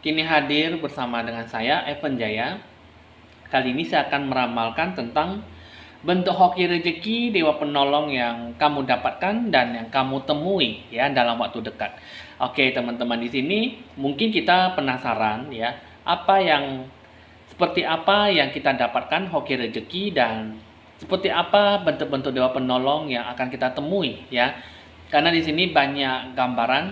Kini hadir bersama dengan saya, Evan Jaya. Kali ini saya akan meramalkan tentang bentuk hoki rezeki Dewa Penolong yang kamu dapatkan dan yang kamu temui ya dalam waktu dekat. Oke, teman-teman, di sini mungkin kita penasaran ya, seperti apa yang kita dapatkan hoki rezeki dan seperti apa bentuk-bentuk Dewa Penolong yang akan kita temui ya. Karena di sini banyak gambaran,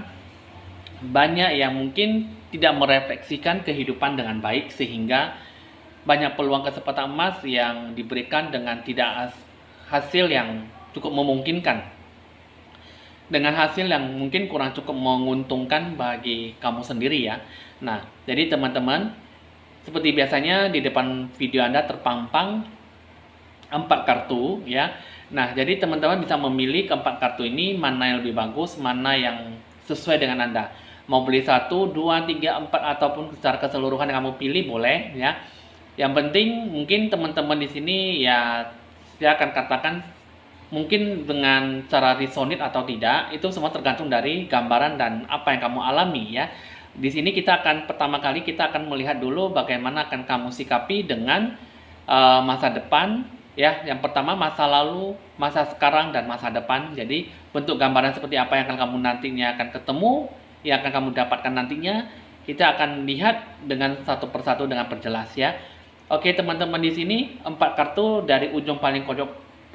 banyak yang mungkin tidak merefleksikan kehidupan dengan baik, sehingga banyak peluang kesempatan emas yang diberikan dengan tidak hasil yang cukup memungkinkan, dengan hasil yang mungkin kurang cukup menguntungkan bagi kamu sendiri ya. Nah, jadi teman-teman, seperti biasanya di depan video Anda terpampang 4 kartu ya. Nah, jadi teman-teman bisa memilih keempat kartu ini mana yang lebih bagus, mana yang sesuai dengan Anda. Mau beli 1, 2, 3, 4 ataupun secara keseluruhan yang kamu pilih boleh ya. Yang penting mungkin teman-teman di sini ya, saya akan katakan mungkin dengan cara resonate atau tidak, itu semua tergantung dari gambaran dan apa yang kamu alami ya. Di sini pertama kali kita akan melihat dulu bagaimana akan kamu sikapi dengan masa depan ya. Yang pertama masa lalu, masa sekarang, dan masa depan. Jadi bentuk gambaran seperti apa yang akan kamu nantinya akan ketemu, yang akan kamu dapatkan nantinya, kita akan lihat dengan satu persatu dengan perjelas ya. Oke teman-teman, di sini 4 kartu dari ujung paling pojok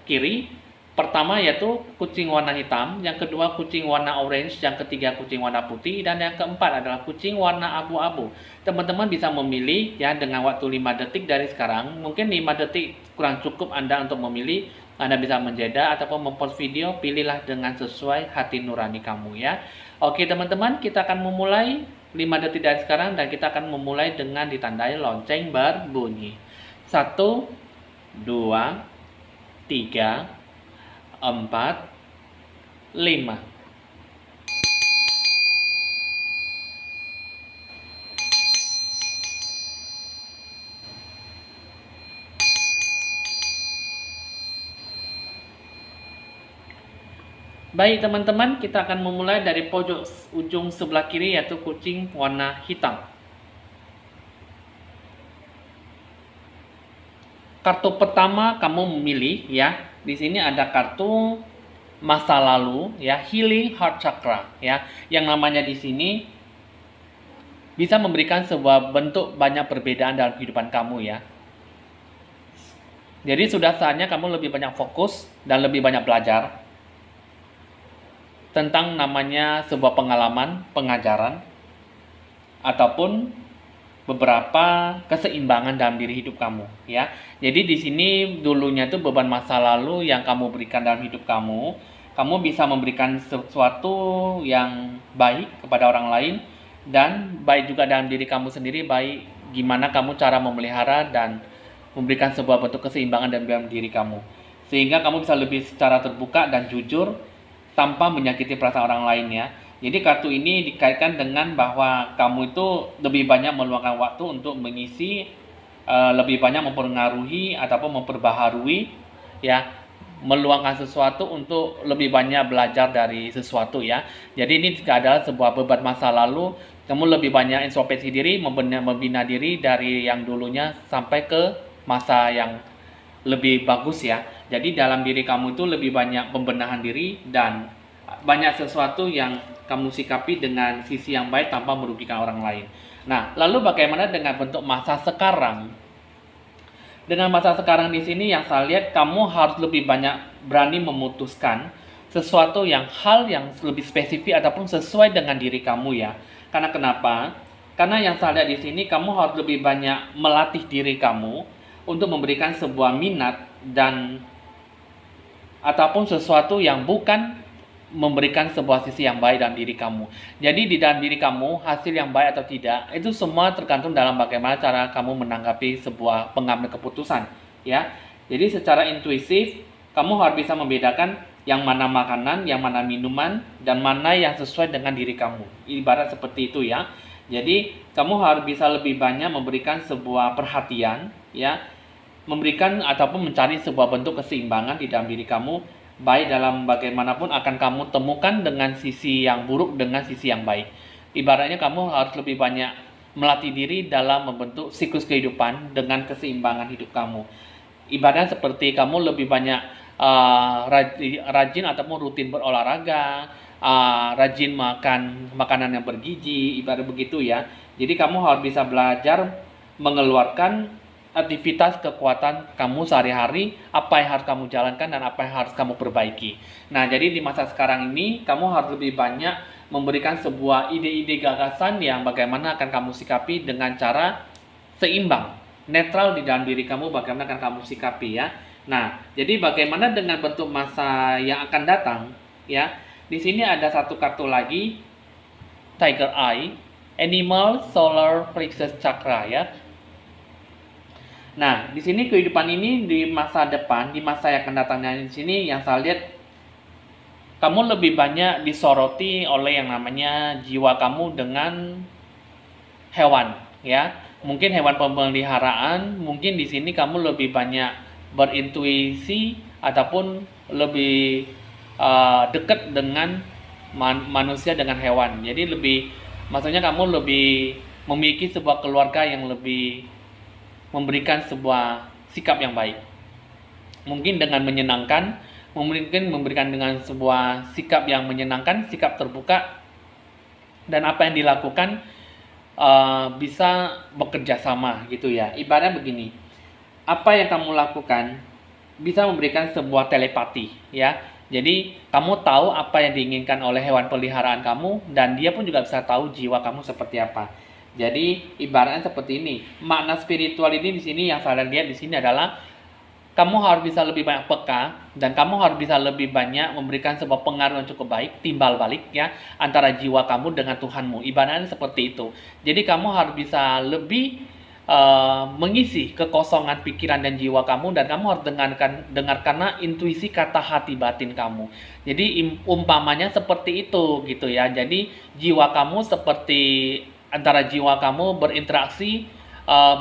kiri. Pertama yaitu kucing warna hitam, yang kedua kucing warna orange, yang ketiga kucing warna putih, dan yang keempat adalah kucing warna abu-abu. Teman-teman bisa memilih ya dengan waktu 5 detik dari sekarang. Mungkin 5 detik kurang cukup Anda untuk memilih. Anda bisa menjeda ataupun mempost video, pilihlah dengan sesuai hati nurani kamu ya. Oke teman-teman, kita akan memulai 5 detik dari sekarang, dan kita akan memulai dengan ditandai lonceng berbunyi. 1, 2, 3, 4, 5. Baik teman-teman, kita akan memulai dari pojok ujung sebelah kiri yaitu kucing warna hitam. Kartu pertama kamu memilih ya. Di sini ada kartu masa lalu ya, healing heart chakra ya. Yang namanya di sini bisa memberikan sebuah bentuk banyak perbedaan dalam kehidupan kamu ya. Jadi sudah saatnya kamu lebih banyak fokus dan lebih banyak belajar tentang namanya sebuah pengalaman, pengajaran, ataupun beberapa keseimbangan dalam diri hidup kamu ya. Jadi di sini dulunya itu beban masa lalu yang kamu berikan dalam hidup kamu, kamu bisa memberikan sesuatu yang baik kepada orang lain, dan baik juga dalam diri kamu sendiri, baik gimana kamu cara memelihara dan memberikan sebuah bentuk keseimbangan dalam diri kamu, sehingga kamu bisa lebih secara terbuka dan jujur tanpa menyakiti perasaan orang lain ya. Jadi kartu ini dikaitkan dengan bahwa kamu itu lebih banyak meluangkan waktu untuk mengisi, lebih banyak mempengaruhi ataupun memperbaharui ya, meluangkan sesuatu untuk lebih banyak belajar dari sesuatu ya. Jadi ini juga adalah sebuah beban masa lalu, kamu lebih banyak introspeksi diri, membina diri dari yang dulunya sampai ke masa yang lebih bagus ya. Jadi dalam diri kamu itu lebih banyak pembenahan diri dan banyak sesuatu yang kamu sikapi dengan sisi yang baik tanpa merugikan orang lain. Nah, lalu bagaimana dengan bentuk masa sekarang? Dengan masa sekarang di sini yang saya lihat, kamu harus lebih banyak berani memutuskan sesuatu hal yang lebih spesifik ataupun sesuai dengan diri kamu ya. Karena kenapa? Karena yang saya lihat di sini, kamu harus lebih banyak melatih diri kamu untuk memberikan sebuah minat dan ataupun sesuatu yang bukan memberikan sebuah sisi yang baik dalam diri kamu. Jadi di dalam diri kamu, hasil yang baik atau tidak, itu semua tergantung dalam bagaimana cara kamu menanggapi sebuah pengambil keputusan ya. Jadi secara intuisif, kamu harus bisa membedakan yang mana makanan, yang mana minuman, dan mana yang sesuai dengan diri kamu. Ibarat seperti itu ya. Jadi kamu harus bisa lebih banyak memberikan sebuah perhatian ya, memberikan ataupun mencari sebuah bentuk keseimbangan di dalam diri kamu, baik dalam bagaimanapun akan kamu temukan dengan sisi yang buruk dengan sisi yang baik. Ibaratnya kamu harus lebih banyak melatih diri dalam membentuk siklus kehidupan dengan keseimbangan hidup kamu. Ibaratnya seperti kamu lebih banyak rajin ataupun rutin berolahraga, rajin makan makanan yang bergizi, ibarat begitu ya. Jadi kamu harus bisa belajar mengeluarkan aktivitas kekuatan kamu sehari-hari, apa yang harus kamu jalankan dan apa yang harus kamu perbaiki. Nah, jadi di masa sekarang ini kamu harus lebih banyak memberikan sebuah ide-ide gagasan yang bagaimana akan kamu sikapi dengan cara seimbang, netral di dalam diri kamu, bagaimana akan kamu sikapi ya. Nah, jadi bagaimana dengan bentuk masa yang akan datang ya. Di sini ada satu kartu lagi, Tiger Eye, Animal Solar Plexus Chakra ya. Nah, di sini kehidupan ini di masa depan, di masa yang akan datangnya di sini yang saya lihat kamu lebih banyak disoroti oleh yang namanya jiwa kamu dengan hewan, ya. Mungkin hewan pemeliharaan, mungkin di sini kamu lebih banyak berintuisi ataupun lebih dekat dengan manusia dengan hewan. Jadi maksudnya kamu lebih memiliki sebuah keluarga yang lebih memberikan sebuah sikap yang baik. Mungkin dengan menyenangkan, mungkin memberikan dengan sebuah sikap yang menyenangkan, sikap terbuka, dan apa yang dilakukan bisa bekerja sama gitu ya. Ibaratnya begini, apa yang kamu lakukan bisa memberikan sebuah telepati ya. Jadi kamu tahu apa yang diinginkan oleh hewan peliharaan kamu, dan dia pun juga bisa tahu jiwa kamu seperti apa. Jadi ibaratnya seperti ini. Makna spiritual ini di sini yang saya lihat di sini adalah kamu harus bisa lebih banyak peka, dan kamu harus bisa lebih banyak memberikan sebuah pengaruh yang cukup baik, timbal balik ya, antara jiwa kamu dengan Tuhanmu. Ibaratnya seperti itu. Jadi kamu harus bisa lebih mengisi kekosongan pikiran dan jiwa kamu, dan kamu harus dengarkan intuisi kata hati batin kamu. Jadi umpamanya seperti itu gitu ya. Jadi jiwa kamu seperti antara jiwa kamu berinteraksi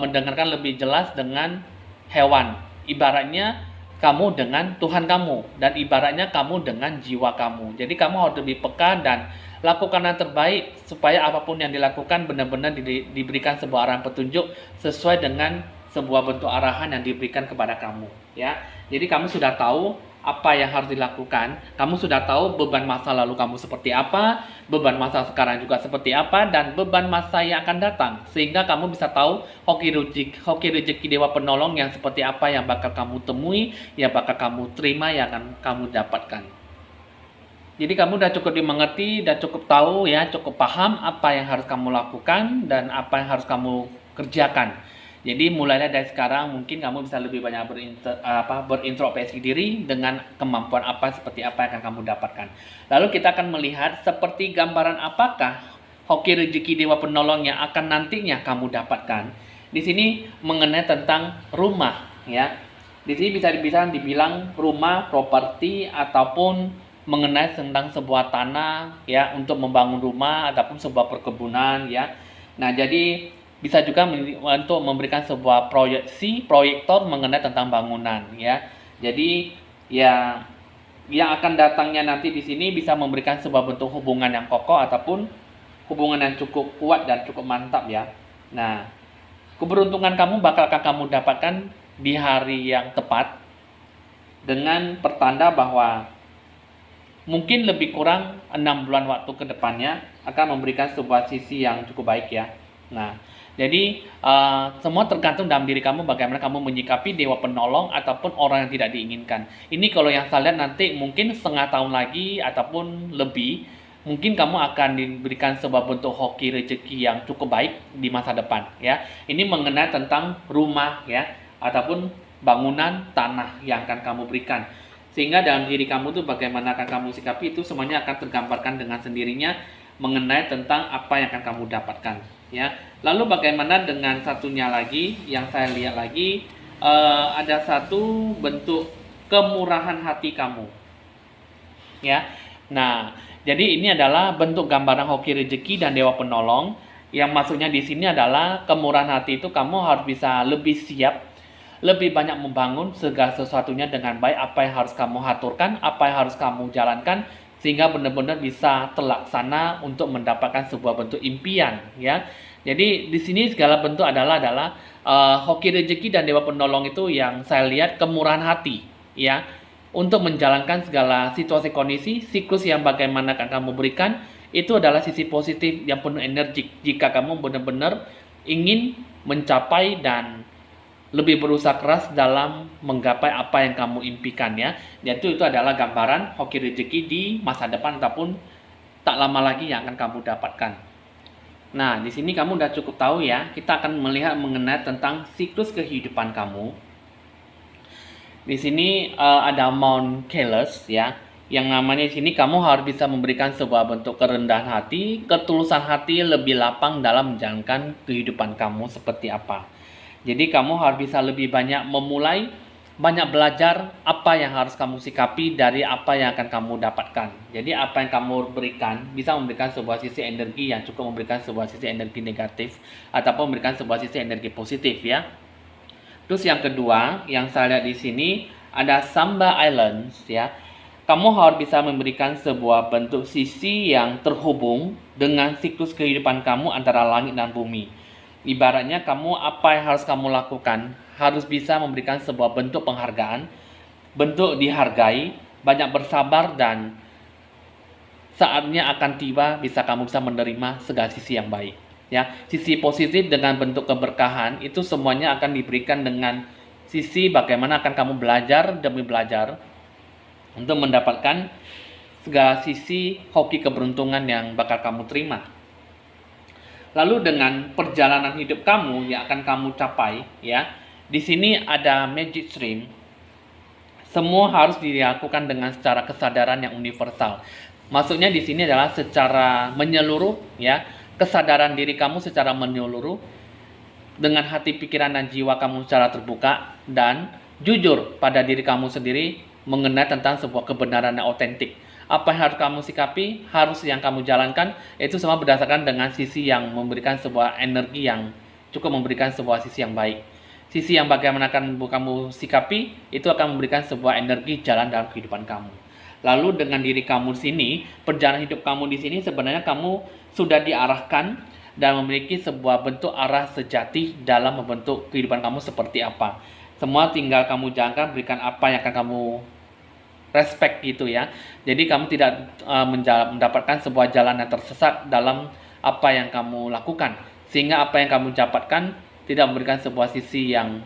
mendengarkan lebih jelas dengan hewan. Ibaratnya kamu dengan Tuhan kamu, dan ibaratnya kamu dengan jiwa kamu. Jadi kamu harus lebih peka dan lakukan yang terbaik supaya apapun yang dilakukan benar-benar diberikan sebuah arahan petunjuk sesuai dengan sebuah bentuk arahan yang diberikan kepada kamu ya. Jadi kamu sudah tahu apa yang harus dilakukan, kamu sudah tahu beban masa lalu kamu seperti apa, beban masa sekarang juga seperti apa, dan beban masa yang akan datang, sehingga kamu bisa tahu hoki rezeki dewa penolong yang seperti apa yang bakal kamu temui, yang bakal kamu terima, yang akan kamu dapatkan. Jadi kamu udah cukup dimengerti, udah cukup tahu ya, cukup paham apa yang harus kamu lakukan dan apa yang harus kamu kerjakan. Jadi mulainya dari sekarang mungkin kamu bisa lebih banyak berintrospeksi diri dengan kemampuan apa seperti apa yang akan kamu dapatkan. Lalu kita akan melihat seperti gambaran apakah hoki rezeki dewa penolong yang akan nantinya kamu dapatkan. Di sini mengenai tentang rumah ya. Di sini bisa dibilang rumah, properti, ataupun mengenai tentang sebuah tanah ya untuk membangun rumah ataupun sebuah perkebunan ya. Nah, jadi bisa juga untuk memberikan sebuah proyektor mengenai tentang bangunan ya. Jadi ya yang akan datangnya nanti di sini bisa memberikan sebuah bentuk hubungan yang kokoh ataupun hubungan yang cukup kuat dan cukup mantap ya. Nah, keberuntungan kamu akan kamu dapatkan di hari yang tepat dengan pertanda bahwa mungkin lebih kurang 6 bulan waktu ke depannya akan memberikan sebuah sisi yang cukup baik ya. Nah, jadi semua tergantung dalam diri kamu bagaimana kamu menyikapi dewa penolong ataupun orang yang tidak diinginkan. Ini kalau yang saya lihat nanti mungkin setengah tahun lagi ataupun lebih, mungkin kamu akan diberikan sebuah bentuk hoki rezeki yang cukup baik di masa depan ya. Ini mengenai tentang rumah ya, ataupun bangunan tanah yang akan kamu berikan. Sehingga dalam diri kamu tuh bagaimana akan kamu sikapi itu semuanya akan tergambarkan dengan sendirinya mengenai tentang apa yang akan kamu dapatkan ya. Lalu bagaimana dengan satunya lagi yang saya lihat lagi, ada satu bentuk kemurahan hati kamu ya. Nah, jadi ini adalah bentuk gambaran hoki rezeki dan dewa penolong, yang maksudnya di sini adalah kemurahan hati itu kamu harus bisa lebih siap, lebih banyak membangun segala sesuatunya dengan baik, apa yang harus kamu aturkan, apa yang harus kamu jalankan, sehingga benar-benar bisa terlaksana untuk mendapatkan sebuah bentuk impian ya. Jadi di sini segala bentuk adalah hoki rezeki dan dewa penolong itu yang saya lihat kemurahan hati, ya, untuk menjalankan segala situasi kondisi, siklus yang bagaimana akan kamu berikan, itu adalah sisi positif yang penuh energi jika kamu benar-benar ingin mencapai dan lebih berusaha keras dalam menggapai apa yang kamu impikan, ya. Yaitu itu adalah gambaran hoki rezeki di masa depan ataupun tak lama lagi yang akan kamu dapatkan. Nah, di sini kamu udah cukup tahu ya. Kita akan melihat mengenai tentang siklus kehidupan kamu. Di sini ada Mount Keles ya. Yang namanya di sini kamu harus bisa memberikan sebuah bentuk kerendahan hati, ketulusan hati lebih lapang dalam menjalankan kehidupan kamu seperti apa. Jadi kamu harus bisa lebih banyak memulai, banyak belajar apa yang harus kamu sikapi dari apa yang akan kamu dapatkan. Jadi apa yang kamu berikan bisa memberikan sebuah sisi energi yang cukup memberikan sebuah sisi energi negatif ataupun memberikan sebuah sisi energi positif ya. Terus yang kedua yang saya lihat di sini ada Samba Islands ya. Kamu harus bisa memberikan sebuah bentuk sisi yang terhubung dengan siklus kehidupan kamu antara langit dan bumi. Ibaratnya kamu apa yang harus kamu lakukan, harus bisa memberikan sebuah bentuk penghargaan, bentuk dihargai, banyak bersabar dan saatnya akan tiba kamu bisa menerima segala sisi yang baik. Ya, sisi positif dengan bentuk keberkahan itu semuanya akan diberikan dengan sisi bagaimana akan kamu belajar demi belajar untuk mendapatkan segala sisi hoki keberuntungan yang bakal kamu terima. Lalu dengan perjalanan hidup kamu yang akan kamu capai, ya, di sini ada magic stream. Semua harus dilakukan dengan secara kesadaran yang universal. Maksudnya di sini adalah secara menyeluruh, ya, kesadaran diri kamu secara menyeluruh dengan hati, pikiran, dan jiwa kamu secara terbuka dan jujur pada diri kamu sendiri mengenai tentang sebuah kebenaran yang otentik. Apa yang harus kamu sikapi, harus yang kamu jalankan, itu semua berdasarkan dengan sisi yang memberikan sebuah energi yang cukup memberikan sebuah sisi yang baik. Sisi yang bagaimana akan kamu sikapi, itu akan memberikan sebuah energi jalan dalam kehidupan kamu. Lalu dengan diri kamu di sini, perjalanan hidup kamu di sini sebenarnya kamu sudah diarahkan dan memiliki sebuah bentuk arah sejati dalam membentuk kehidupan kamu seperti apa. Semua tinggal kamu jalankan, berikan apa yang akan kamu respect gitu ya. Jadi kamu tidak mendapatkan sebuah jalan yang tersesat dalam apa yang kamu lakukan. Sehingga apa yang kamu dapatkan tidak memberikan sebuah sisi yang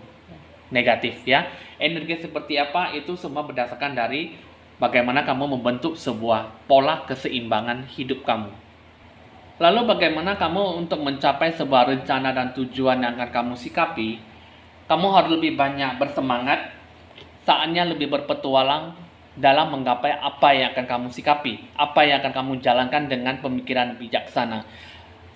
negatif ya. Energi seperti apa itu semua berdasarkan dari bagaimana kamu membentuk sebuah pola keseimbangan hidup kamu. Lalu bagaimana kamu untuk mencapai sebuah rencana dan tujuan yang akan kamu sikapi? Kamu harus lebih banyak bersemangat, saatnya lebih berpetualang dalam menggapai apa yang akan kamu sikapi, apa yang akan kamu jalankan dengan pemikiran bijaksana.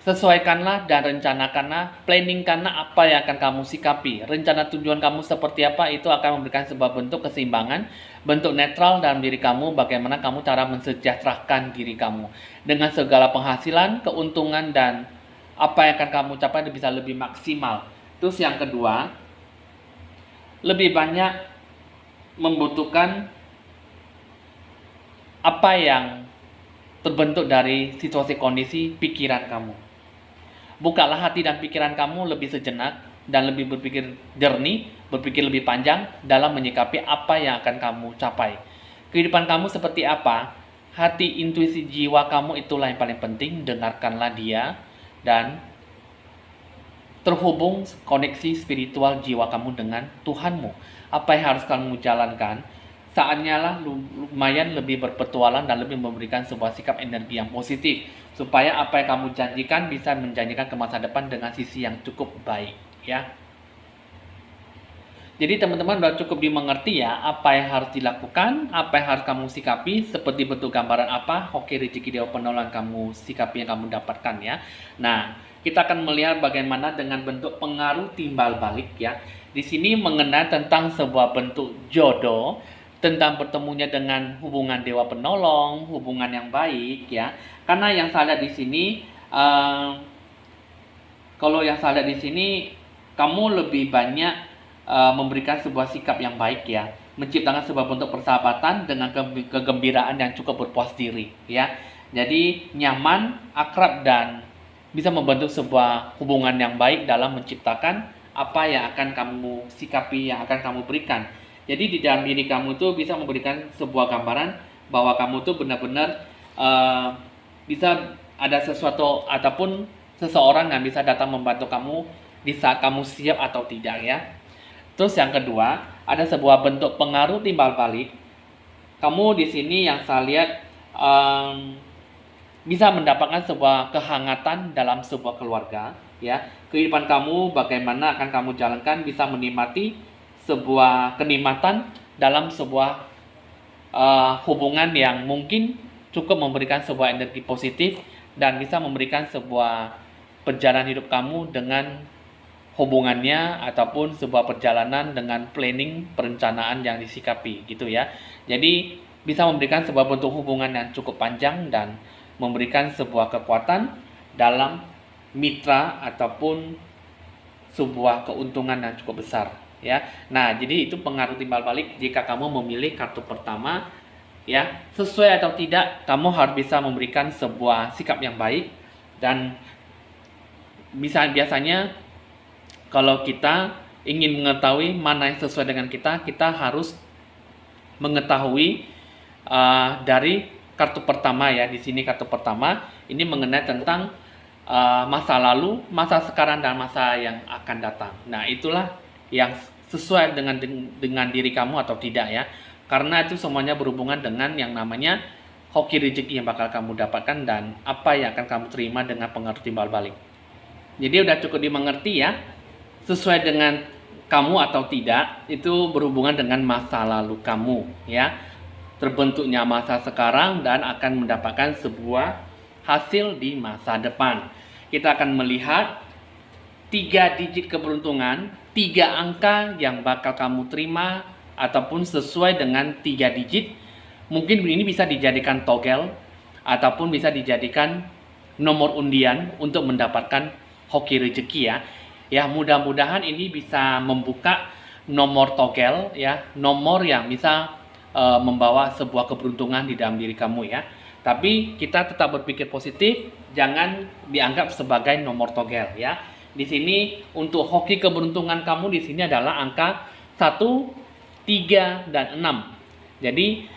Sesuaikanlah dan rencanakanlah, planningkanlah apa yang akan kamu sikapi. Rencana tujuan kamu seperti apa itu akan memberikan sebuah bentuk keseimbangan, bentuk netral dalam diri kamu, bagaimana kamu cara mensejahterakan diri kamu. Dengan segala penghasilan, keuntungan, dan apa yang akan kamu capai bisa lebih maksimal. Terus yang kedua, lebih banyak membutuhkan apa yang terbentuk dari situasi kondisi pikiran kamu. Bukalah hati dan pikiran kamu lebih sejenak dan lebih berpikir jernih, berpikir lebih panjang dalam menyikapi apa yang akan kamu capai. Kehidupan kamu seperti apa? Hati, intuisi, jiwa kamu itulah yang paling penting. Dengarkanlah dia dan terhubung koneksi spiritual jiwa kamu dengan Tuhanmu. Apa yang harus kamu jalankan? Saatnya lah lumayan lebih berpetualang dan lebih memberikan sebuah sikap energi yang positif supaya apa yang kamu janjikan bisa menjanjikan ke masa depan dengan sisi yang cukup baik ya. Jadi teman-teman sudah cukup dimengerti ya apa yang harus dilakukan, apa yang harus kamu sikapi, seperti bentuk gambaran apa hoki rezeki dewa penolong kamu sikapi yang kamu dapatkan ya. Nah, kita akan melihat bagaimana dengan bentuk pengaruh timbal balik ya. Di sini mengenai tentang sebuah bentuk jodoh, tentang bertemunya dengan hubungan dewa penolong, hubungan yang baik ya. Karena yang saya lihat di sini, kalau yang saya lihat di sini, kamu lebih banyak memberikan sebuah sikap yang baik ya, menciptakan sebuah bentuk persahabatan dengan kegembiraan yang cukup berpuas diri ya. Jadi nyaman, akrab dan bisa membentuk sebuah hubungan yang baik dalam menciptakan apa yang akan kamu sikapi, yang akan kamu berikan. Jadi di dalam diri kamu itu bisa memberikan sebuah gambaran bahwa kamu tuh benar-benar bisa ada sesuatu ataupun seseorang yang bisa datang membantu kamu di saat kamu siap atau tidak ya. Terus yang kedua, ada sebuah bentuk pengaruh timbal balik. Kamu di sini yang saya lihat bisa mendapatkan sebuah kehangatan dalam sebuah keluarga ya. Kehidupan kamu bagaimana akan kamu jalankan bisa menikmati sebuah kenikmatan dalam sebuah hubungan yang mungkin cukup memberikan sebuah energi positif dan bisa memberikan sebuah perjalanan hidup kamu dengan hubungannya ataupun sebuah perjalanan dengan planning perencanaan yang disikapi gitu ya. Jadi bisa memberikan sebuah bentuk hubungan yang cukup panjang dan memberikan sebuah kekuatan dalam mitra ataupun sebuah keuntungan yang cukup besar ya. Nah, jadi itu pengaruh timbal balik jika kamu memilih kartu pertama ya. Sesuai atau tidak, kamu harus bisa memberikan sebuah sikap yang baik dan biasanya kalau kita ingin mengetahui mana yang sesuai dengan kita, kita harus mengetahui dari kartu pertama ya. Di sini kartu pertama ini mengenai tentang masa lalu, masa sekarang dan masa yang akan datang. Nah, itulah yang sesuai dengan diri kamu atau tidak ya. Karena itu semuanya berhubungan dengan yang namanya hoki rezeki yang bakal kamu dapatkan dan apa yang akan kamu terima dengan pengaruh timbal balik. Jadi udah cukup dimengerti ya. Sesuai dengan kamu atau tidak itu berhubungan dengan masa lalu kamu ya. Terbentuknya masa sekarang dan akan mendapatkan sebuah hasil di masa depan. Kita akan melihat 3 digit keberuntungan, 3 angka yang bakal kamu terima ataupun sesuai dengan 3 digit. Mungkin ini bisa dijadikan togel ataupun bisa dijadikan nomor undian untuk mendapatkan hoki rezeki ya. Ya, mudah-mudahan ini bisa membuka nomor togel ya, nomor yang bisa membawa sebuah keberuntungan di dalam diri kamu ya. Tapi kita tetap berpikir positif, jangan dianggap sebagai nomor togel ya. Di sini untuk hoki keberuntungan kamu di sini adalah angka 1, 3 dan 6. Jadi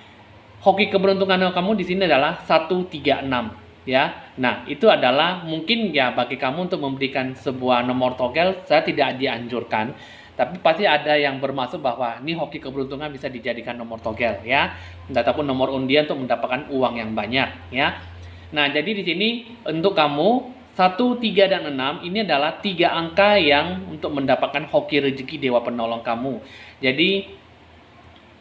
hoki keberuntungan kamu di sini adalah 1, 3, 6 ya. Nah, itu adalah mungkin ya bagi kamu untuk memberikan sebuah nomor togel, saya tidak dianjurkan. Tapi pasti ada yang bermaksud bahwa ini hoki keberuntungan bisa dijadikan nomor togel ya. Ataupun nomor undian untuk mendapatkan uang yang banyak ya. Nah, jadi di sini untuk kamu 1, 3 dan 6 ini adalah 3 angka yang untuk mendapatkan hoki rezeki dewa penolong kamu. Jadi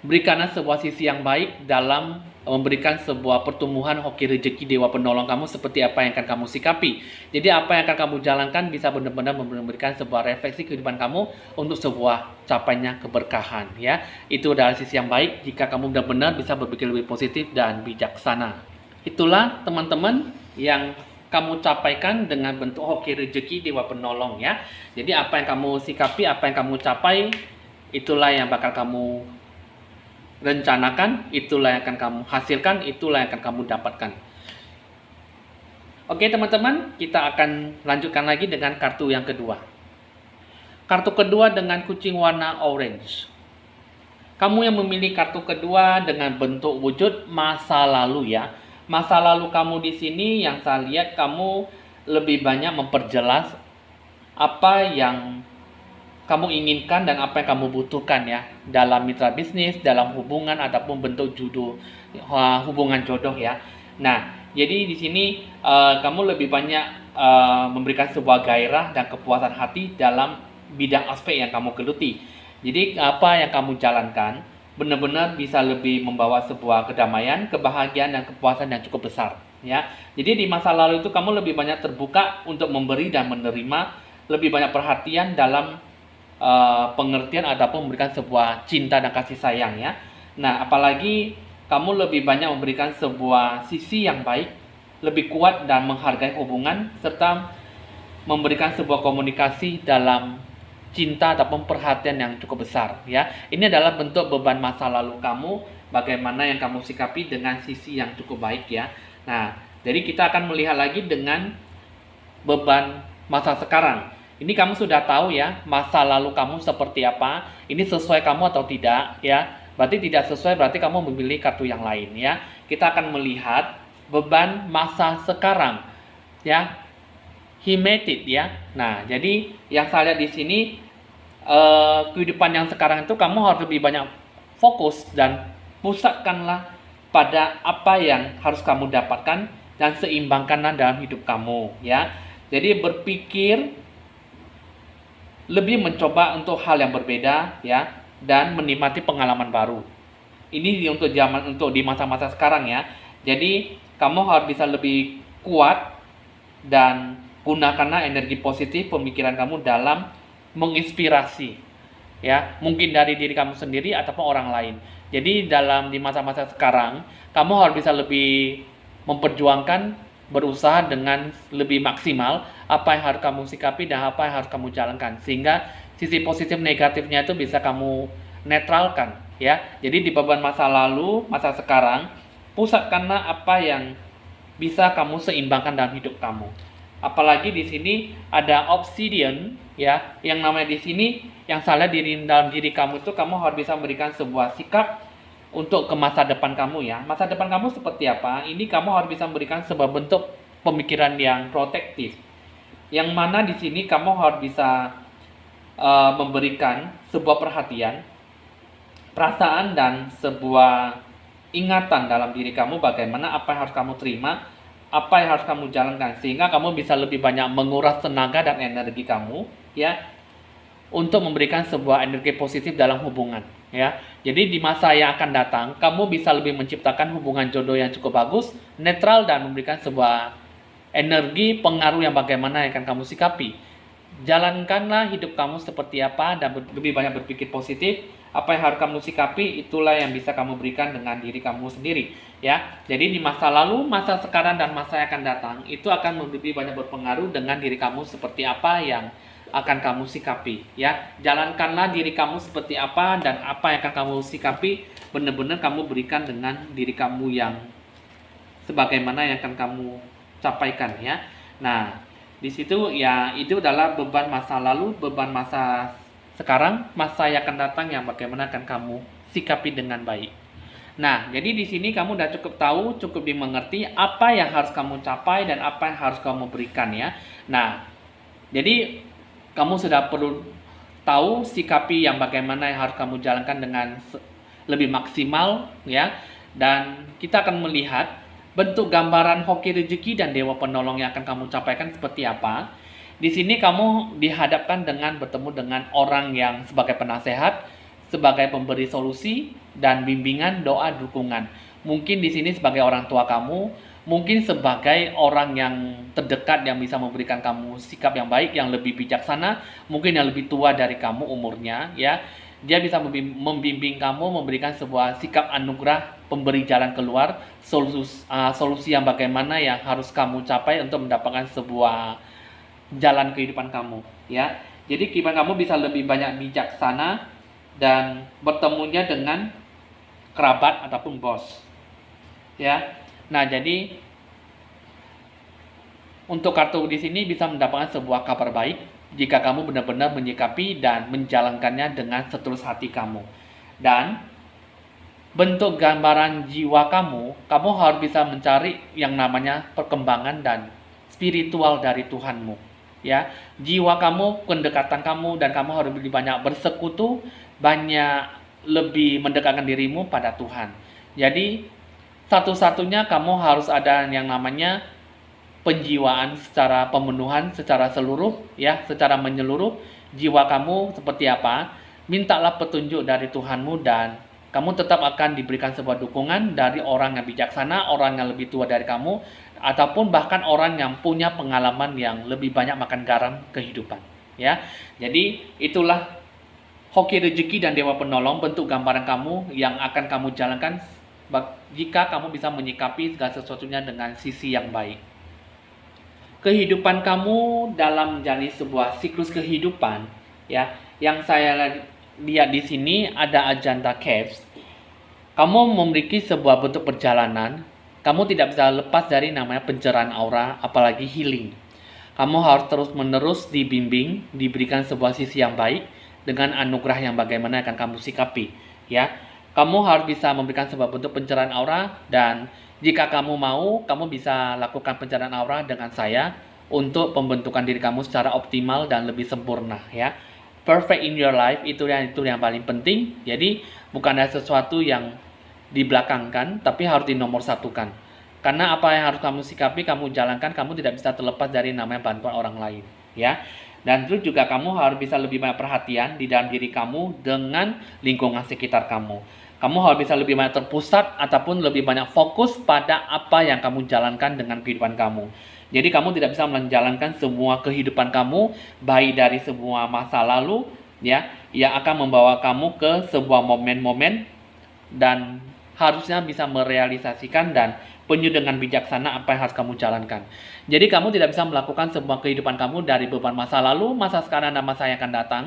berikanlah sebuah sisi yang baik dalam memberikan sebuah pertumbuhan hoki rezeki dewa penolong kamu seperti apa yang akan kamu sikapi. Jadi apa yang akan kamu jalankan bisa benar-benar memberikan sebuah refleksi kehidupan kamu untuk sebuah capainya keberkahan ya. Itu adalah sisi yang baik jika kamu benar-benar bisa berpikir lebih positif dan bijaksana. Itulah teman-teman yang kamu capaikan dengan bentuk hoki rezeki dewa penolong ya. Jadi apa yang kamu sikapi, apa yang kamu capai, itulah yang bakal kamu rencanakan, itulah yang akan kamu hasilkan, itulah yang akan kamu dapatkan. Oke teman-teman, kita akan lanjutkan lagi dengan kartu yang kedua. Kartu kedua dengan kucing warna orange. Kamu yang memilih kartu kedua dengan bentuk wujud masa lalu ya. Masa lalu kamu di sini yang saya lihat kamu lebih banyak memperjelas apa yang kamu inginkan dan apa yang kamu butuhkan ya dalam mitra bisnis, dalam hubungan ataupun bentuk hubungan jodoh ya. Nah, jadi di sini kamu lebih banyak memberikan sebuah gairah dan kepuasan hati dalam bidang aspek yang kamu geluti. Jadi apa yang kamu jalankan benar-benar bisa lebih membawa sebuah kedamaian, kebahagiaan dan kepuasan yang cukup besar ya. Jadi di masa lalu itu kamu lebih banyak terbuka untuk memberi dan menerima, lebih banyak perhatian dalam pengertian ataupun memberikan sebuah cinta dan kasih sayang ya. Nah, apalagi kamu lebih banyak memberikan sebuah sisi yang baik, lebih kuat dan menghargai hubungan serta memberikan sebuah komunikasi dalam cinta ataupun perhatian yang cukup besar ya. Ini adalah bentuk beban masa lalu kamu, bagaimana yang kamu sikapi dengan sisi yang cukup baik ya. Nah, jadi kita akan melihat lagi dengan beban masa sekarang. Ini kamu sudah tahu ya, masa lalu kamu seperti apa, ini sesuai kamu atau tidak ya. Berarti tidak sesuai, berarti kamu memilih kartu yang lain ya. Kita akan melihat beban masa sekarang ya. He made it ya. Nah, jadi yang saya lihat di sini kehidupan yang sekarang itu kamu harus lebih banyak fokus dan pusatkanlah pada apa yang harus kamu dapatkan dan seimbangkanlah dalam hidup kamu ya. Jadi berpikir lebih mencoba untuk hal yang berbeda ya dan menikmati pengalaman baru. Ini untuk di masa-masa sekarang ya. Jadi kamu harus bisa lebih kuat dan gunakanlah energi positif pemikiran kamu dalam menginspirasi ya, mungkin dari diri kamu sendiri ataupun orang lain. Jadi di masa-masa sekarang kamu harus bisa lebih memperjuangkan, berusaha dengan lebih maksimal apa yang harus kamu sikapi dan apa yang harus kamu jalankan, sehingga sisi positif negatifnya itu bisa kamu netralkan ya. Jadi di beban masa lalu, masa sekarang, pusatkanlah apa yang bisa kamu seimbangkan dalam hidup kamu. Apalagi di sini ada obsidian ya, yang namanya di sini yang salah dalam diri kamu itu kamu harus bisa memberikan sebuah sikap untuk ke masa depan kamu ya. Masa depan kamu seperti apa? Ini kamu harus bisa memberikan sebuah bentuk pemikiran yang protektif. Yang mana di sini kamu harus bisa memberikan sebuah perhatian, perasaan dan sebuah ingatan dalam diri kamu bagaimana apa yang harus kamu terima, apa yang harus kamu jalankan, sehingga kamu bisa lebih banyak menguras tenaga dan energi kamu ya untuk memberikan sebuah energi positif dalam hubungan ya. Jadi di masa yang akan datang kamu bisa lebih menciptakan hubungan jodoh yang cukup bagus, netral, dan memberikan sebuah energi pengaruh yang bagaimana yang akan kamu sikapi. Jalankanlah hidup kamu seperti apa dan lebih banyak berpikir positif. Apa yang harus kamu sikapi, itulah yang bisa kamu berikan dengan diri kamu sendiri ya. Jadi di masa lalu, masa sekarang, dan masa yang akan datang itu akan lebih banyak berpengaruh dengan diri kamu seperti apa yang akan kamu sikapi ya. Jalankanlah diri kamu seperti apa dan apa yang akan kamu sikapi, benar-benar kamu berikan dengan diri kamu yang sebagaimana yang akan kamu capaikan ya. Nah, di situ ya itu adalah beban masa lalu, beban masa sekarang, masa yang akan datang yang bagaimana akan kamu sikapi dengan baik. Nah, jadi di sini kamu udah cukup tahu, cukup dimengerti apa yang harus kamu capai dan apa yang harus kamu berikan ya. Nah, jadi kamu sudah perlu tahu sikapi yang bagaimana yang harus kamu jalankan dengan lebih maksimal ya. Dan kita akan melihat bentuk gambaran hoki rezeki dan dewa penolong yang akan kamu capaikan seperti apa. Di sini kamu dihadapkan dengan bertemu dengan orang yang sebagai penasehat, sebagai pemberi solusi dan bimbingan, doa, dukungan. Mungkin di sini sebagai orang tua kamu, mungkin sebagai orang yang terdekat yang bisa memberikan kamu sikap yang baik, yang lebih bijaksana, mungkin yang lebih tua dari kamu umurnya ya. Dia bisa membimbing kamu, memberikan sebuah sikap anugerah, pemberi jalan keluar, solusi yang bagaimana yang harus kamu capai untuk mendapatkan sebuah jalan kehidupan kamu ya. Jadi kehidupan kamu bisa lebih banyak bijaksana dan bertemunya dengan kerabat ataupun bos ya. Nah, jadi untuk kartu di sini bisa mendapatkan sebuah kabar baik jika kamu benar-benar menyikapi dan menjalankannya dengan setulus hati kamu. Dan bentuk gambaran jiwa kamu harus bisa mencari yang namanya perkembangan dan spiritual dari Tuhanmu ya. Jiwa kamu, pendekatan kamu, dan kamu harus lebih banyak bersekutu, banyak lebih mendekatkan dirimu pada Tuhan. Jadi satu-satunya kamu harus ada yang namanya penjiwaan secara pemenuhan, secara seluruh ya, secara menyeluruh. Jiwa kamu seperti apa, mintalah petunjuk dari Tuhanmu, dan kamu tetap akan diberikan sebuah dukungan dari orang yang bijaksana, orang yang lebih tua dari kamu, ataupun bahkan orang yang punya pengalaman yang lebih banyak makan garam kehidupan ya. Jadi itulah hoki rezeki dan dewa penolong, bentuk gambaran kamu yang akan kamu jalankan jika kamu bisa menyikapi segala sesuatunya dengan sisi yang baik. Kehidupan kamu dalam menjalani sebuah siklus kehidupan ya, yang saya lihat di sini ada Ajanta Caves. Kamu memiliki sebuah bentuk perjalanan. Kamu tidak bisa lepas dari namanya pencerahan aura, apalagi healing. Kamu harus terus-menerus dibimbing, diberikan sebuah sisi yang baik dengan anugerah yang bagaimana akan kamu sikapi, ya. Kamu harus bisa memberikan sebuah bentuk pencerahan aura, dan jika kamu mau, kamu bisa lakukan pencerahan aura dengan saya untuk pembentukan diri kamu secara optimal dan lebih sempurna, ya. Perfect in your life itu yang paling penting. Jadi bukan ada sesuatu yang dibelakangkan, tapi harus dinomorsatukan. Karena apa yang harus kamu sikapi, kamu jalankan, kamu tidak bisa terlepas dari namanya bantuan orang lain, ya. Dan terus juga kamu harus bisa lebih banyak perhatian di dalam diri kamu dengan lingkungan sekitar kamu. Kamu harus bisa lebih banyak terpusat ataupun lebih banyak fokus pada apa yang kamu jalankan dengan kehidupan kamu. Jadi kamu tidak bisa menjalankan semua kehidupan kamu, baik dari sebuah masa lalu, ya, yang akan membawa kamu ke sebuah momen-momen, dan harusnya bisa merealisasikan dan penuh dengan bijaksana apa yang harus kamu jalankan. Jadi kamu tidak bisa melakukan sebuah kehidupan kamu dari beban masa lalu, masa sekarang, dan masa yang akan datang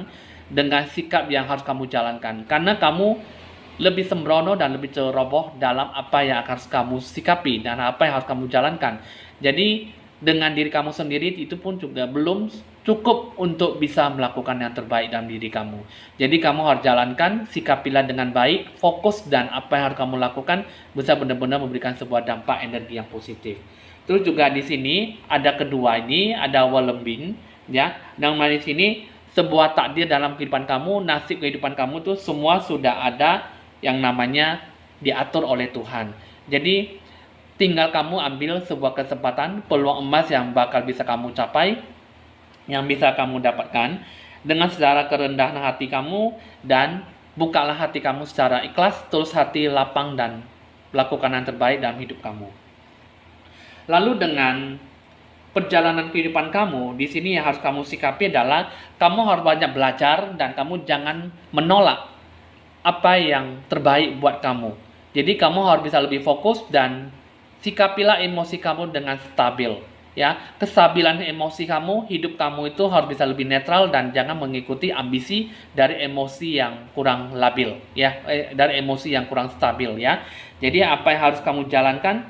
dengan sikap yang harus kamu jalankan. Karena kamu lebih sembrono dan lebih ceroboh dalam apa yang harus kamu sikapi dan apa yang harus kamu jalankan. Jadi dengan diri kamu sendiri itu pun juga belum cukup untuk bisa melakukan yang terbaik dalam diri kamu. Jadi kamu harus jalankan, sikapilah dengan baik, fokus, dan apa yang harus kamu lakukan bisa benar-benar memberikan sebuah dampak energi yang positif. Terus juga di sini ada kedua ini, ada Walembin, ya. Dan di sini sebuah takdir dalam kehidupan kamu, nasib kehidupan kamu tuh semua sudah ada yang namanya diatur oleh Tuhan. Jadi tinggal kamu ambil sebuah kesempatan, peluang emas yang bakal bisa kamu capai, yang bisa kamu dapatkan dengan secara kerendahan hati kamu, dan bukalah hati kamu secara ikhlas, terus hati lapang dan lakukan yang terbaik dalam hidup kamu. Lalu dengan perjalanan kehidupan kamu, di sini yang harus kamu sikapi adalah kamu harus banyak belajar dan kamu jangan menolak apa yang terbaik buat kamu. Jadi kamu harus bisa lebih fokus dan sikapilah emosi kamu dengan stabil, ya. Kestabilan emosi kamu, hidup kamu itu harus bisa lebih netral dan jangan mengikuti ambisi dari emosi yang kurang labil, ya, dari emosi yang kurang stabil, ya. Jadi apa yang harus kamu jalankan,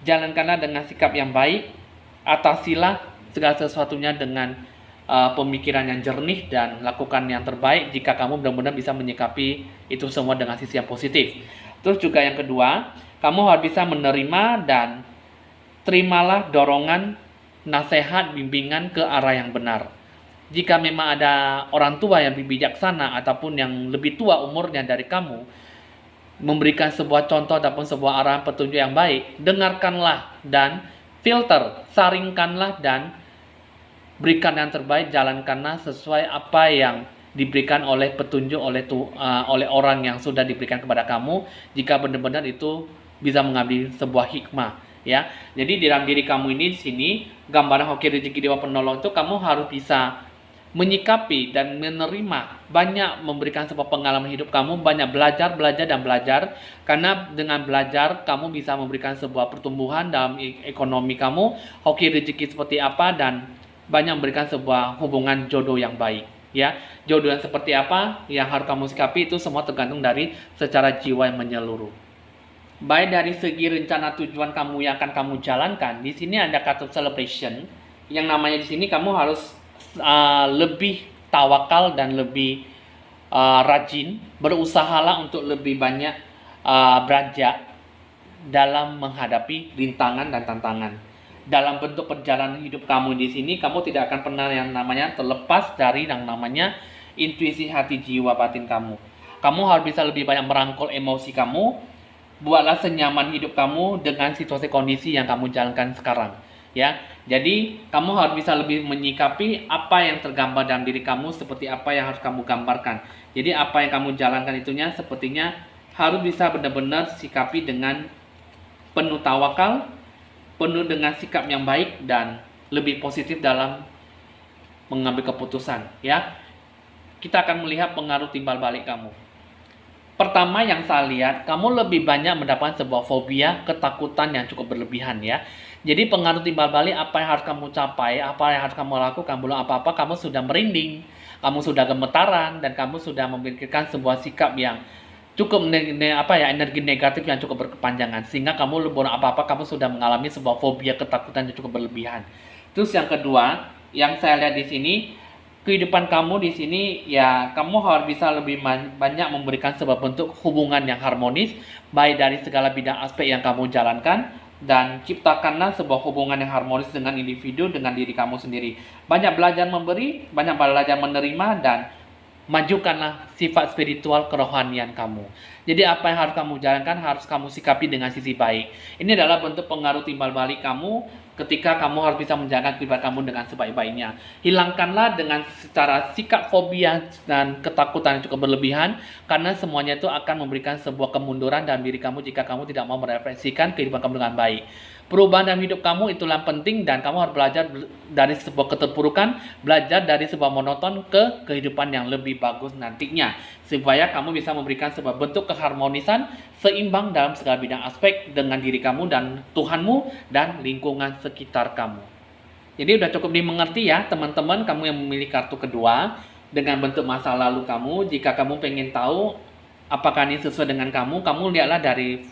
jalankanlah dengan sikap yang baik, atasilah segala sesuatunya dengan pemikiran yang jernih dan lakukan yang terbaik jika kamu benar-benar bisa menyikapi itu semua dengan sisi yang positif. Terus juga yang kedua, kamu harus bisa menerima dan terimalah dorongan, nasihat, bimbingan ke arah yang benar. Jika memang ada orang tua yang lebih bijaksana ataupun yang lebih tua umurnya dari kamu, memberikan sebuah contoh ataupun sebuah arahan petunjuk yang baik, dengarkanlah dan filter, saringkanlah dan berikan yang terbaik, jalankanlah sesuai apa yang diberikan oleh petunjuk oleh orang yang sudah diberikan kepada kamu, jika benar-benar itu bisa mengambil sebuah hikmah, ya. Jadi di dalam diri kamu ini, di sini gambaran hoki rezeki dewa penolong itu kamu harus bisa menyikapi dan menerima, banyak memberikan sebuah pengalaman hidup kamu, banyak belajar karena dengan belajar kamu bisa memberikan sebuah pertumbuhan dalam ekonomi kamu, hoki rezeki seperti apa, dan banyak memberikan sebuah hubungan jodoh yang baik, ya. Jodoh yang seperti apa yang harus kamu sikapi itu semua tergantung dari secara jiwa yang menyeluruh. Baik dari segi rencana tujuan kamu yang akan kamu jalankan, di sini ada kata celebration, yang namanya di sini kamu harus lebih tawakal dan lebih rajin, berusahalah untuk lebih banyak beranjak dalam menghadapi rintangan dan tantangan. Dalam bentuk perjalanan hidup kamu di sini, kamu tidak akan pernah yang namanya terlepas dari yang namanya intuisi hati jiwa batin kamu. Kamu harus bisa lebih banyak merangkul emosi kamu. Buatlah senyaman hidup kamu dengan situasi kondisi yang kamu jalankan sekarang, ya. Jadi kamu harus bisa lebih menyikapi apa yang tergambar dalam diri kamu seperti apa yang harus kamu gambarkan. Jadi apa yang kamu jalankan itunya sepertinya harus bisa benar-benar sikapi dengan penuh tawakal, penuh dengan sikap yang baik dan lebih positif dalam mengambil keputusan, ya. Kita akan melihat pengaruh timbal balik kamu. Pertama yang saya lihat, kamu lebih banyak mendapatkan sebuah fobia, ketakutan yang cukup berlebihan, ya. Jadi pengaruh timbal balik apa yang harus kamu capai, apa yang harus kamu lakukan, belum apa-apa kamu sudah merinding, kamu sudah gemetaran, dan kamu sudah memikirkan sebuah sikap yang cukup energi negatif yang cukup berkepanjangan, sehingga kamu belum apa-apa kamu sudah mengalami sebuah fobia, ketakutan yang cukup berlebihan. Terus yang kedua, yang saya lihat di sini, kehidupan kamu di sini ya kamu harus bisa lebih banyak memberikan sebuah bentuk hubungan yang harmonis baik dari segala bidang aspek yang kamu jalankan, dan ciptakanlah sebuah hubungan yang harmonis dengan individu, dengan diri kamu sendiri. Banyak belajar memberi, banyak belajar menerima, dan majukanlah sifat spiritual kerohanian kamu. Jadi apa yang harus kamu jalankan harus kamu sikapi dengan sisi baik. Ini adalah bentuk pengaruh timbal balik kamu ketika kamu harus bisa menjaga kehidupan kamu dengan sebaik-baiknya. Hilangkanlah dengan secara sikap fobia dan ketakutan yang cukup berlebihan, karena semuanya itu akan memberikan sebuah kemunduran dalam diri kamu jika kamu tidak mau merefleksikan kehidupan kamu dengan baik. Perubahan dalam hidup kamu itulah yang penting, dan kamu harus belajar dari sebuah keterpurukan, belajar dari sebuah monoton ke kehidupan yang lebih bagus nantinya, supaya kamu bisa memberikan sebuah bentuk keharmonisan seimbang dalam segala bidang aspek dengan diri kamu dan Tuhanmu dan lingkungan sekitar kamu. Jadi udah cukup dimengerti ya teman-teman, kamu yang memilih kartu kedua dengan bentuk masa lalu kamu. Jika kamu pengen tahu apakah ini sesuai dengan kamu lihatlah dari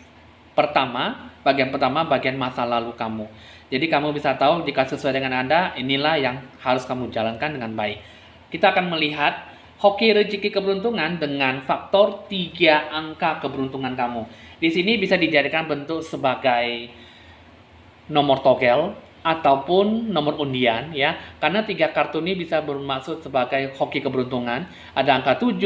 bagian pertama, bagian masa lalu kamu. Jadi kamu bisa tahu jika sesuai dengan Anda, inilah yang harus kamu jalankan dengan baik. Kita akan melihat hoki rezeki keberuntungan dengan faktor 3 angka keberuntungan kamu. Di sini bisa dijadikan bentuk sebagai nomor togel ataupun nomor undian ya. Karena 3 kartu ini bisa bermaksud sebagai hoki keberuntungan. Ada angka 7,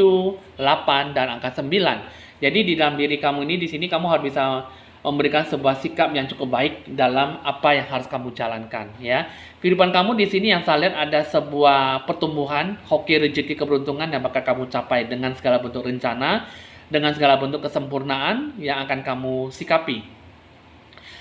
8 dan angka 9. Jadi di dalam diri kamu ini, di sini kamu harus bisa memberikan sebuah sikap yang cukup baik dalam apa yang harus kamu jalankan ya. Kehidupan kamu di sini yang saya lihat ada sebuah pertumbuhan hoki rezeki keberuntungan yang bakal kamu capai dengan segala bentuk rencana, dengan segala bentuk kesempurnaan yang akan kamu sikapi.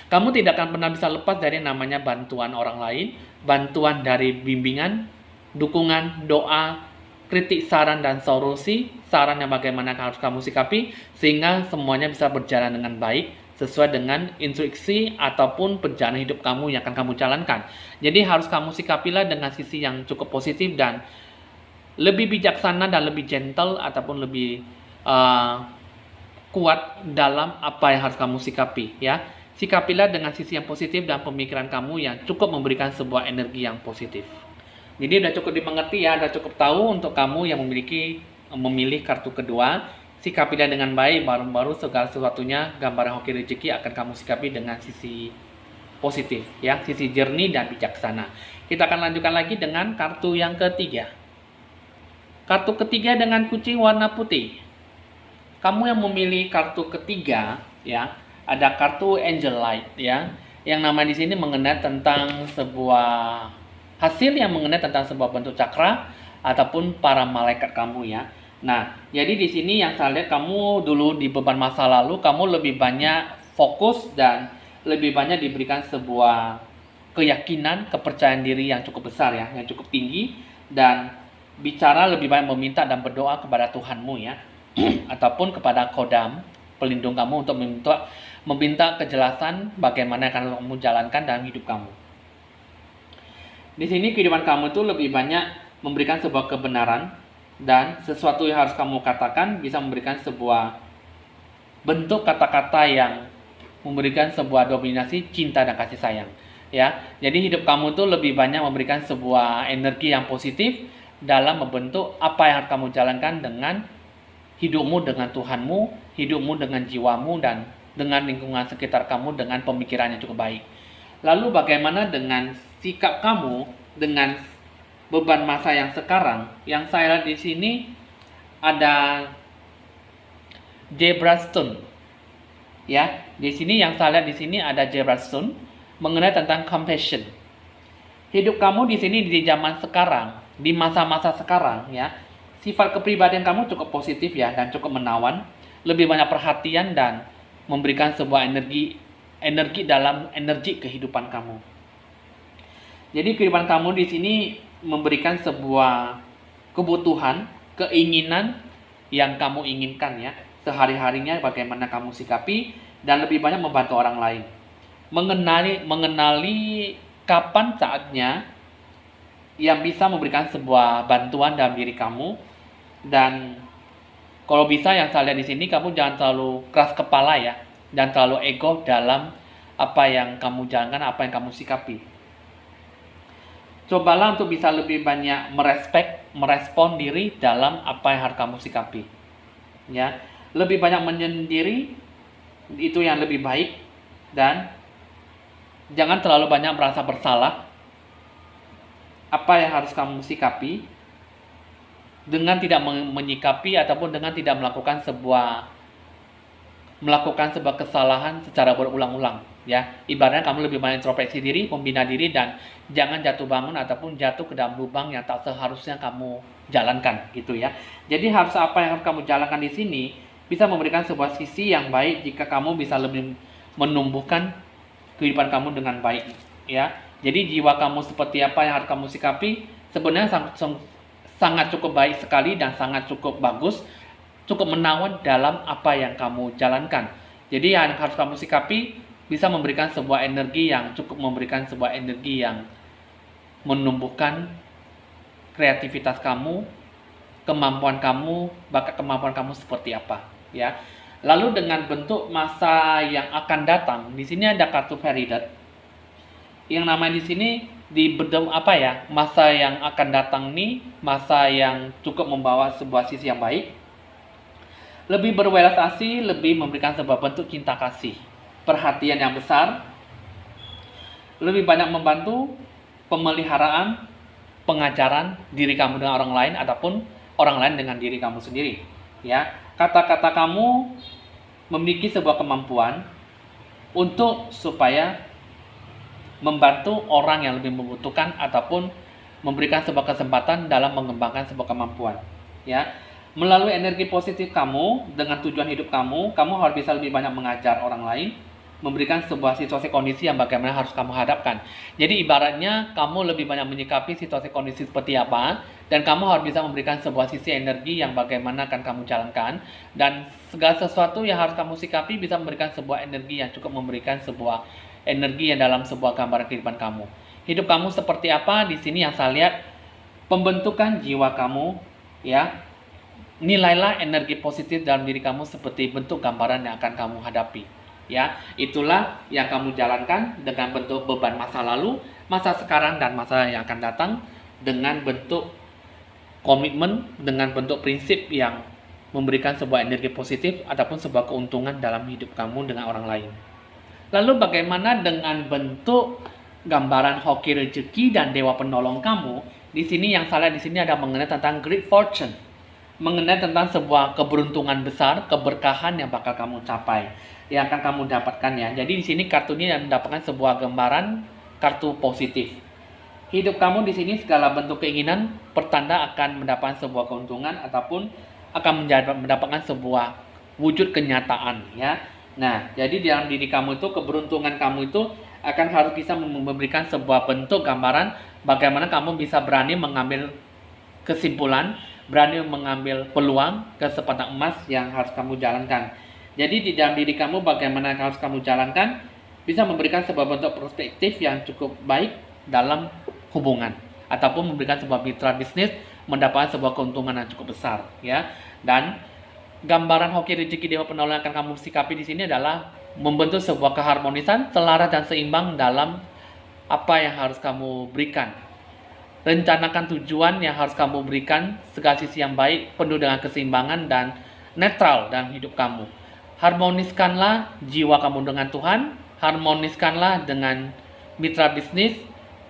Kamu tidak akan pernah bisa lepas dari namanya bantuan orang lain, bantuan dari bimbingan, dukungan, doa, kritik, saran, dan solusi, saran yang bagaimana harus kamu sikapi, sehingga semuanya bisa berjalan dengan baik, sesuai dengan instruksi ataupun perjalanan hidup kamu yang akan kamu jalankan. Jadi harus kamu sikapilah dengan sisi yang cukup positif dan lebih bijaksana dan lebih gentle ataupun lebih kuat dalam apa yang harus kamu sikapi ya. Sikapilah dengan sisi yang positif dan pemikiran kamu yang cukup memberikan sebuah energi yang positif. Jadi udah cukup dimengerti ya, udah cukup tahu untuk kamu yang memilih kartu kedua. Sikapilah dengan baik, baru segala sesuatunya gambaran hoki rezeki akan kamu sikapi dengan sisi positif ya, sisi jernih dan bijaksana. Kita akan lanjutkan lagi dengan kartu yang ketiga. Kartu ketiga dengan kucing warna putih. Kamu yang memilih kartu ketiga ya, ada kartu Angel Light ya, yang nama di sini mengenai tentang sebuah hasil yang mengenai tentang sebuah bentuk cakra ataupun para malaikat kamu ya. Nah, jadi di sini yang saya lihat kamu dulu di beban masa lalu kamu lebih banyak fokus dan lebih banyak diberikan sebuah keyakinan, kepercayaan diri yang cukup besar ya, yang cukup tinggi, dan bicara lebih banyak meminta dan berdoa kepada Tuhanmu ya, ataupun kepada Kodam, pelindung kamu, untuk meminta kejelasan bagaimana akan kamu jalankan dalam hidup kamu. Di sini kehidupan kamu itu lebih banyak memberikan sebuah kebenaran, dan sesuatu yang harus kamu katakan bisa memberikan sebuah bentuk kata-kata yang memberikan sebuah dominasi cinta dan kasih sayang ya. Jadi hidup kamu itu lebih banyak memberikan sebuah energi yang positif dalam membentuk apa yang harus kamu jalankan dengan hidupmu dengan Tuhanmu, hidupmu dengan jiwamu, dan dengan lingkungan sekitar kamu dengan pemikiran yang cukup baik. Lalu bagaimana dengan sikap kamu dengan beban masa yang sekarang? Yang saya lihat di sini ada Zebra Stone. Ya, di sini yang saya lihat di sini ada Zebra Stone mengenai tentang compassion. Hidup kamu di sini di zaman sekarang, di masa-masa sekarang ya, sifat kepribadian kamu cukup positif ya, dan cukup menawan, lebih banyak perhatian dan memberikan sebuah energi dalam energi kehidupan kamu. Jadi kehidupan kamu di sini memberikan sebuah kebutuhan, keinginan yang kamu inginkan ya, sehari-harinya bagaimana kamu sikapi, dan lebih banyak membantu orang lain. Mengenali kapan saatnya yang bisa memberikan sebuah bantuan dalam diri kamu, dan kalau bisa yang saya lihat di sini kamu jangan terlalu keras kepala ya, dan terlalu ego dalam apa yang kamu jalankan, apa yang kamu sikapi. Cobalah untuk bisa lebih banyak merespon diri dalam apa yang harus kamu sikapi. Ya, lebih banyak menyendiri itu yang lebih baik, dan jangan terlalu banyak merasa bersalah apa yang harus kamu sikapi dengan tidak menyikapi ataupun dengan tidak melakukan sebuah kesalahan secara berulang-ulang, ya. Ibaratnya kamu lebih banyak introspeksi diri, membina diri, dan jangan jatuh bangun ataupun jatuh ke dalam lubang yang tak seharusnya kamu jalankan, gitu ya. Jadi harus apa yang harus kamu jalankan di sini bisa memberikan sebuah sisi yang baik jika kamu bisa lebih menumbuhkan kehidupan kamu dengan baik, ya. Jadi jiwa kamu seperti apa yang harus kamu sikapi sebenarnya sangat cukup baik sekali dan sangat cukup bagus, cukup menawan dalam apa yang kamu jalankan. Jadi yang harus kamu sikapi bisa memberikan sebuah energi yang cukup memberikan sebuah energi yang menumbuhkan kreativitas kamu, kemampuan kamu, bakat kemampuan kamu seperti apa, ya. Lalu dengan bentuk masa yang akan datang, di sini ada kartu fairy dust. Yang namanya di sini masa yang akan datang nih, masa yang cukup membawa sebuah sisi yang baik, lebih berwelas asih, lebih memberikan sebuah bentuk cinta kasih, perhatian yang besar, lebih banyak membantu pemeliharaan, pengajaran diri kamu dengan orang lain ataupun orang lain dengan diri kamu sendiri, ya. Kata-kata kamu memiliki sebuah kemampuan untuk supaya membantu orang yang lebih membutuhkan ataupun memberikan sebuah kesempatan dalam mengembangkan sebuah kemampuan, ya. Melalui energi positif kamu dengan tujuan hidup kamu harus bisa lebih banyak mengajar orang lain, memberikan sebuah situasi kondisi yang bagaimana harus kamu hadapkan. Jadi ibaratnya kamu lebih banyak menyikapi situasi kondisi seperti apa, dan kamu harus bisa memberikan sebuah sisi energi yang bagaimana akan kamu jalankan, dan segala sesuatu yang harus kamu sikapi bisa memberikan sebuah energi yang cukup memberikan sebuah energi yang dalam sebuah gambaran kehidupan kamu. Hidup kamu seperti apa di sini yang saya lihat, pembentukan jiwa kamu, ya. Nilailah energi positif dalam diri kamu seperti bentuk gambaran yang akan kamu hadapi, ya. Itulah yang kamu jalankan dengan bentuk beban masa lalu, masa sekarang, dan masa yang akan datang, dengan bentuk komitmen, dengan bentuk prinsip yang memberikan sebuah energi positif ataupun sebuah keuntungan dalam hidup kamu dengan orang lain. Lalu bagaimana dengan bentuk gambaran hoki rezeki dan dewa penolong kamu? Di sini yang salah di sini ada mengenai tentang great fortune, mengenai tentang sebuah keberuntungan besar, keberkahan yang bakal kamu capai, yang akan kamu dapatkan, ya. Jadi di sini kartu ini mendapatkan sebuah gambaran kartu positif. Hidup kamu di sini segala bentuk keinginan pertanda akan mendapatkan sebuah keuntungan ataupun akan mendapatkan sebuah wujud kenyataan, ya. Nah, jadi di dalam diri kamu itu, keberuntungan kamu itu akan harus bisa memberikan sebuah bentuk gambaran bagaimana kamu bisa berani mengambil kesimpulan, berani mengambil peluang, kesempatan emas yang harus kamu jalankan. Jadi di dalam diri kamu bagaimana harus kamu jalankan bisa memberikan sebuah bentuk perspektif yang cukup baik dalam hubungan ataupun memberikan sebuah mitra bisnis mendapatkan sebuah keuntungan yang cukup besar, ya. Dan gambaran hoki rezeki dewa penolong yang akan kamu sikapi di sini adalah membentuk sebuah keharmonisan, selaras dan seimbang dalam apa yang harus kamu berikan. Rencanakan tujuan yang harus kamu berikan segala sisi yang baik, penuh dengan keseimbangan dan netral dalam hidup kamu. Harmoniskanlah jiwa kamu dengan Tuhan, harmoniskanlah dengan mitra bisnis,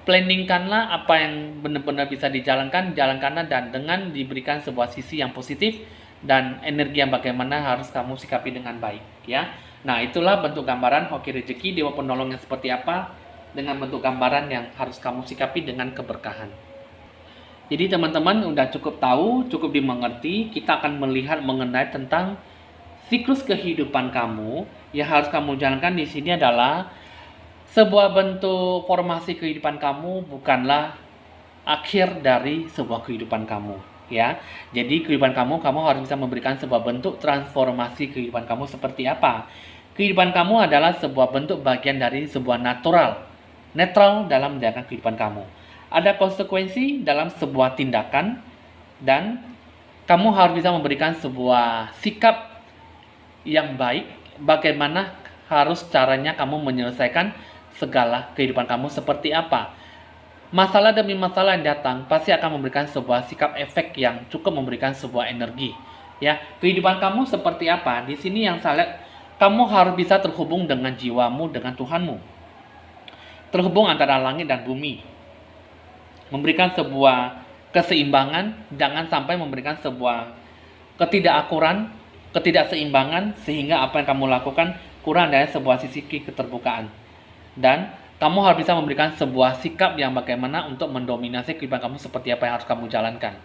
planningkanlah apa yang benar-benar bisa dijalankan, jalankanlah, dan dengan diberikan sebuah sisi yang positif dan energi yang bagaimana harus kamu sikapi dengan baik, ya. Nah, itulah bentuk gambaran hoki rezeki dewa penolong yang seperti apa, dengan bentuk gambaran yang harus kamu sikapi dengan keberkahan. Jadi teman-teman udah cukup tahu, cukup dimengerti. Kita akan melihat mengenai tentang siklus kehidupan kamu yang harus kamu jalankan di sini adalah sebuah bentuk formasi kehidupan kamu, bukanlah akhir dari sebuah kehidupan kamu, ya. Jadi kehidupan kamu harus bisa memberikan sebuah bentuk transformasi kehidupan kamu seperti apa. Kehidupan kamu adalah sebuah bentuk bagian dari sebuah netral dalam menjalankan kehidupan kamu. Ada konsekuensi dalam sebuah tindakan dan kamu harus bisa memberikan sebuah sikap yang baik bagaimana harus caranya kamu menyelesaikan segala kehidupan kamu seperti apa. Masalah demi masalah yang datang pasti akan memberikan sebuah sikap efek yang cukup memberikan sebuah energi. Ya, kehidupan kamu seperti apa? Di sini yang saya lihat, kamu harus bisa terhubung dengan jiwamu, dengan Tuhanmu. Terhubung antara langit dan bumi. Memberikan sebuah keseimbangan, jangan sampai memberikan sebuah ketidakseimbangan sehingga apa yang kamu lakukan kurang dari sebuah sisi keterbukaan. Dan kamu harus bisa memberikan sebuah sikap yang bagaimana untuk mendominasi kehidupan kamu seperti apa yang harus kamu jalankan.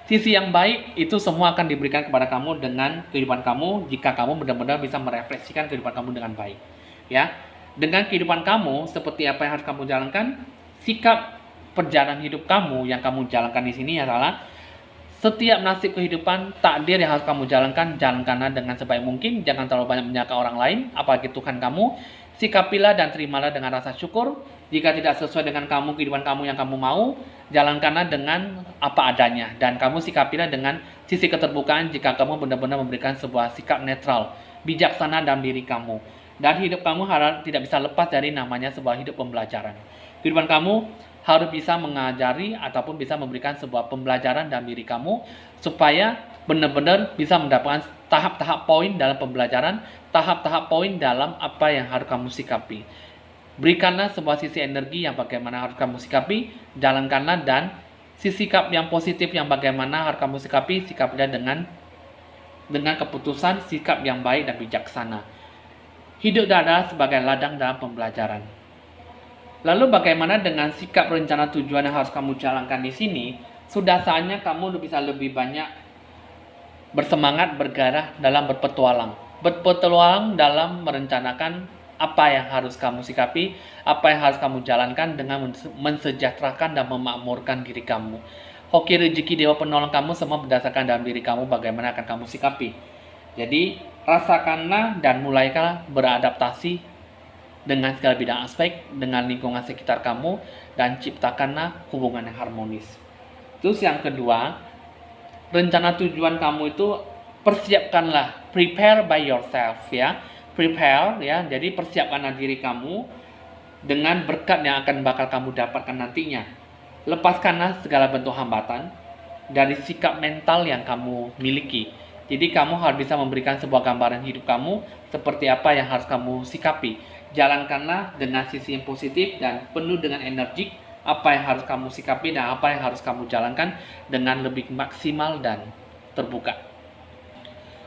Sisi yang baik itu semua akan diberikan kepada kamu dengan kehidupan kamu jika kamu benar-benar bisa merefleksikan kehidupan kamu dengan baik. Ya, dengan kehidupan kamu seperti apa yang harus kamu jalankan, sikap perjalanan hidup kamu yang kamu jalankan di sini adalah setiap nasib kehidupan, takdir yang harus kamu jalankan, jalankanlah dengan sebaik mungkin. Jangan terlalu banyak menyangka orang lain, apalagi Tuhan kamu. Sikapilah dan terimalah dengan rasa syukur. Jika tidak sesuai dengan kamu, kehidupan kamu yang kamu mau, jalankanlah dengan apa adanya. Dan kamu sikapilah dengan sisi keterbukaan jika kamu benar-benar memberikan sebuah sikap netral, bijaksana dalam diri kamu. Dan hidup kamu harus tidak bisa lepas dari namanya sebuah hidup pembelajaran. Kehidupan kamu harus bisa mengajari ataupun bisa memberikan sebuah pembelajaran dalam diri kamu supaya benar-benar bisa mendapatkan tahap-tahap poin dalam pembelajaran, tahap-tahap poin dalam apa yang harus kamu sikapi. Berikanlah sebuah sisi energi yang bagaimana harus kamu sikapi, jalankanlah, dan sisi sikap yang positif yang bagaimana harus kamu sikapi, sikapilah dengan keputusan sikap yang baik dan bijaksana. Hidup adalah sebagai ladang dalam pembelajaran. Lalu bagaimana dengan sikap rencana tujuan yang harus kamu jalankan di sini? Sudah saatnya kamu bisa lebih banyak bersemangat, bergairah dalam berpetualang. Berpetualang dalam merencanakan apa yang harus kamu sikapi, apa yang harus kamu jalankan dengan mensejahterakan dan memakmurkan diri kamu. Hoki rezeki Dewa Penolong kamu semua berdasarkan dalam diri kamu bagaimana akan kamu sikapi. Jadi rasakanlah dan mulailah beradaptasi dengan segala bidang aspek, dengan lingkungan sekitar kamu, dan ciptakanlah hubungan yang harmonis. Terus yang kedua, rencana tujuan kamu itu persiapkanlah, prepare by yourself ya. Prepare ya, jadi persiapkanlah diri kamu dengan berkat yang akan bakal kamu dapatkan nantinya. Lepaskanlah segala bentuk hambatan dari sikap mental yang kamu miliki. Jadi kamu harus bisa memberikan sebuah gambaran hidup kamu seperti apa yang harus kamu sikapi. Jalankanlah dengan sisi yang positif dan penuh dengan energi apa yang harus kamu sikapi dan apa yang harus kamu jalankan dengan lebih maksimal dan terbuka.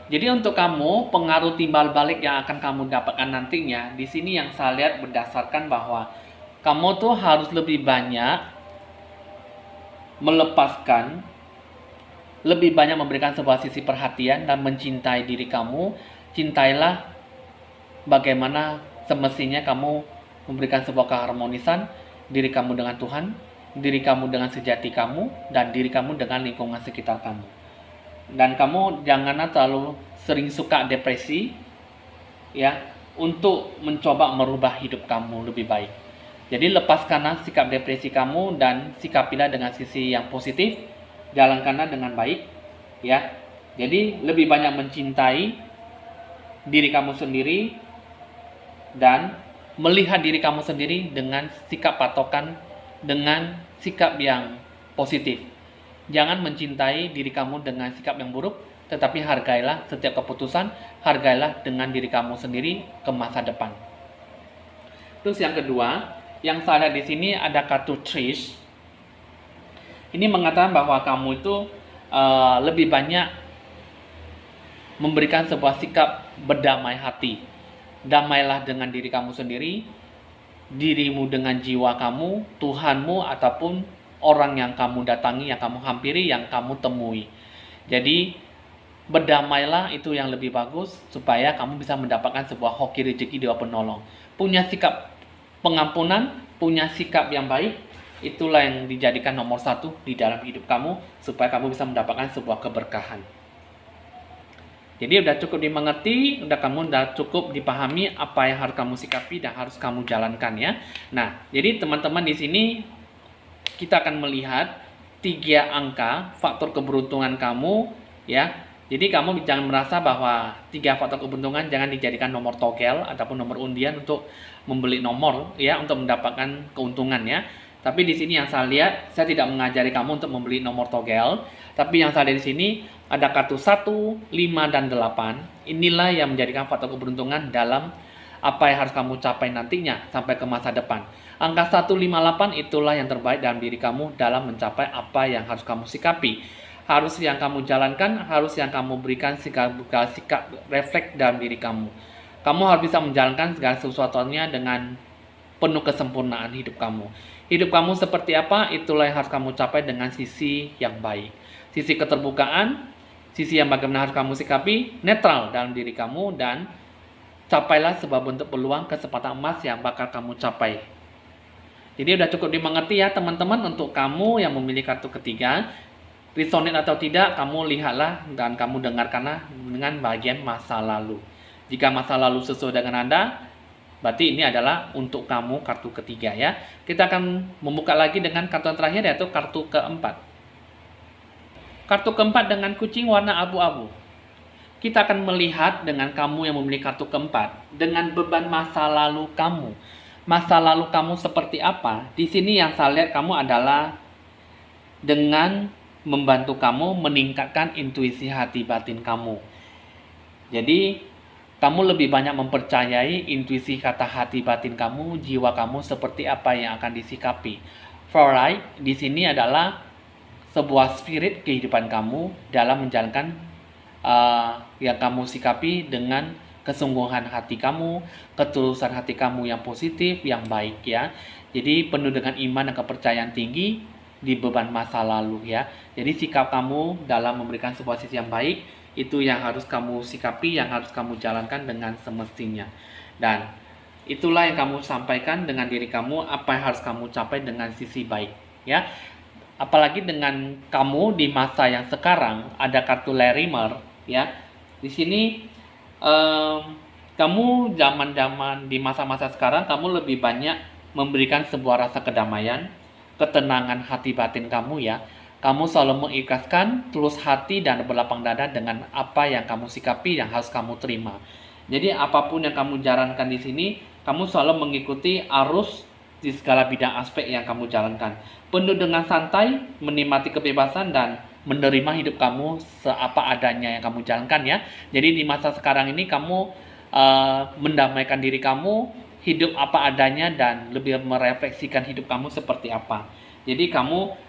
Jadi untuk kamu, pengaruh timbal balik yang akan kamu dapatkan nantinya, di sini yang saya lihat berdasarkan bahwa kamu tuh harus lebih banyak melepaskan, lebih banyak memberikan sebuah sisi perhatian dan mencintai diri kamu. Cintailah bagaimana semestinya kamu memberikan sebuah keharmonisan diri kamu dengan Tuhan, diri kamu dengan sejati kamu, dan diri kamu dengan lingkungan sekitar kamu. Dan kamu janganlah terlalu sering suka depresi ya, untuk mencoba merubah hidup kamu lebih baik. Jadi lepaskanlah sikap depresi kamu dan sikapilah dengan sisi yang positif, jalankanlah dengan baik ya. Jadi lebih banyak mencintai diri kamu sendiri dan melihat diri kamu sendiri dengan sikap patokan, dengan sikap yang positif. Jangan mencintai diri kamu dengan sikap yang buruk, tetapi hargailah setiap keputusan, hargailah dengan diri kamu sendiri ke masa depan. Terus yang kedua, yang saya lihat di sini ada kartu Trish. Ini mengatakan bahwa kamu itu lebih banyak memberikan sebuah sikap berdamai hati. Damailah dengan diri kamu sendiri, dirimu dengan jiwa kamu, Tuhanmu, ataupun orang yang kamu datangi, yang kamu hampiri, yang kamu temui. Jadi berdamailah, itu yang lebih bagus supaya kamu bisa mendapatkan sebuah hoki rezeki Dewa Penolong. Punya sikap pengampunan, punya sikap yang baik, itulah yang dijadikan nomor satu di dalam hidup kamu supaya kamu bisa mendapatkan sebuah keberkahan. Jadi udah cukup dimengerti, udah cukup dipahami apa yang harus kamu sikapi dan harus kamu jalankan ya. Nah, jadi teman-teman di sini kita akan melihat 3 angka faktor keberuntungan kamu ya. Jadi kamu jangan merasa bahwa 3 faktor keberuntungan jangan dijadikan nomor togel ataupun nomor undian untuk membeli nomor ya, untuk mendapatkan keuntungan ya. Tapi di sini yang saya lihat, saya tidak mengajari kamu untuk membeli nomor togel, tapi yang saya lihat di sini ada kartu 1, 5, dan 8. Inilah yang menjadikan faktor keberuntungan dalam apa yang harus kamu capai nantinya sampai ke masa depan. Angka 158 itulah yang terbaik dalam diri kamu dalam mencapai apa yang harus kamu sikapi. Harus yang kamu jalankan, harus yang kamu berikan sikap refleks dalam diri kamu. Kamu harus bisa menjalankan segala sesuatunya dengan penuh kesempurnaan hidup kamu. Hidup kamu seperti apa, itulah yang harus kamu capai dengan sisi yang baik. Sisi keterbukaan, sisi yang bagaimana harus kamu sikapi, netral dalam diri kamu, dan capailah sebuah bentuk peluang kesempatan emas yang bakal kamu capai. Jadi udah cukup dimengerti ya teman-teman. Untuk kamu yang memilih kartu ketiga, resonate atau tidak, kamu lihatlah dan kamu dengarkanlah dengan bagian masa lalu. Jika masa lalu sesuai dengan Anda, berarti ini adalah untuk kamu kartu ketiga ya. Kita akan membuka lagi dengan kartu yang terakhir, yaitu kartu keempat. Kartu keempat dengan kucing warna abu-abu. Kita akan melihat dengan kamu yang memiliki kartu keempat, dengan beban masa lalu kamu. Masa lalu kamu seperti apa? Di sini yang saya lihat kamu adalah dengan membantu kamu meningkatkan intuisi hati batin kamu. Jadi, kamu lebih banyak mempercayai intuisi kata hati batin kamu, jiwa kamu seperti apa yang akan disikapi. Fluoride di sini adalah sebuah spirit kehidupan kamu dalam menjalankan yang kamu sikapi dengan kesungguhan hati kamu, ketulusan hati kamu yang positif, yang baik ya. Jadi penuh dengan iman dan kepercayaan tinggi di beban masa lalu ya. Jadi sikap kamu dalam memberikan sebuah sisi yang baik, itu yang harus kamu sikapi, yang harus kamu jalankan dengan semestinya. Dan itulah yang kamu sampaikan dengan diri kamu, apa yang harus kamu capai dengan sisi baik ya. Apalagi dengan kamu di masa yang sekarang ada kartu Larimer ya. Di sini kamu zaman-zaman di masa-masa sekarang, kamu lebih banyak memberikan sebuah rasa kedamaian, ketenangan hati batin kamu ya. Kamu selalu mengikhlaskan, tulus hati, dan berlapang dada dengan apa yang kamu sikapi, yang harus kamu terima. Jadi apapun yang kamu jalankan di sini, kamu selalu mengikuti arus di segala bidang aspek yang kamu jalankan. Penuh dengan santai, menikmati kebebasan, dan menerima hidup kamu seapa adanya yang kamu jalankan ya. Jadi di masa sekarang ini kamu mendamaikan diri kamu, hidup apa adanya, dan lebih merefleksikan hidup kamu seperti apa. Jadi kamu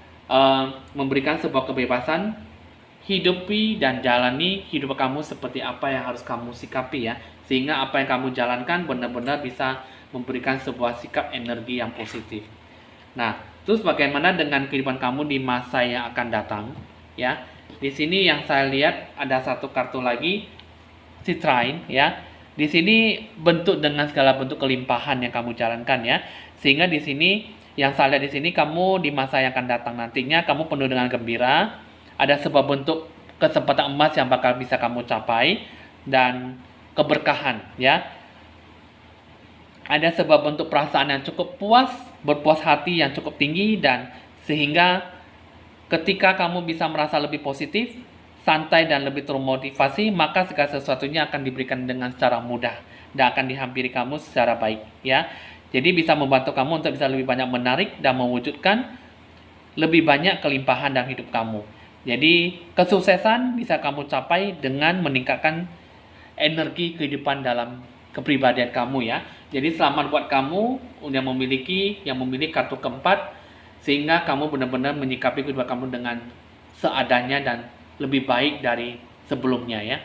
memberikan sebuah kebebasan, hidupi dan jalani hidup kamu seperti apa yang harus kamu sikapi ya. Sehingga apa yang kamu jalankan benar-benar bisa memberikan sebuah sikap energi yang positif. Nah, terus bagaimana dengan kehidupan kamu di masa yang akan datang? Ya, di sini yang saya lihat ada satu kartu lagi, Citrain ya. Di sini bentuk dengan segala bentuk kelimpahan yang kamu jalankan ya. Sehingga di sini yang saya lihat di sini, kamu di masa yang akan datang nantinya kamu penuh dengan gembira. Ada sebuah bentuk kesempatan emas yang bakal bisa kamu capai dan keberkahan ya. Ada sebuah bentuk perasaan yang cukup puas, berpuas hati yang cukup tinggi, dan sehingga ketika kamu bisa merasa lebih positif, santai, dan lebih termotivasi, maka segala sesuatunya akan diberikan dengan secara mudah dan akan dihampiri kamu secara baik ya. Jadi bisa membantu kamu untuk bisa lebih banyak menarik dan mewujudkan lebih banyak kelimpahan dalam hidup kamu. Jadi kesuksesan bisa kamu capai dengan meningkatkan energi kehidupan dalam kepribadian kamu ya. Jadi selamat buat kamu yang memiliki kartu keempat, sehingga kamu benar-benar menyikapi kehidupan kamu dengan seadanya dan lebih baik dari sebelumnya ya.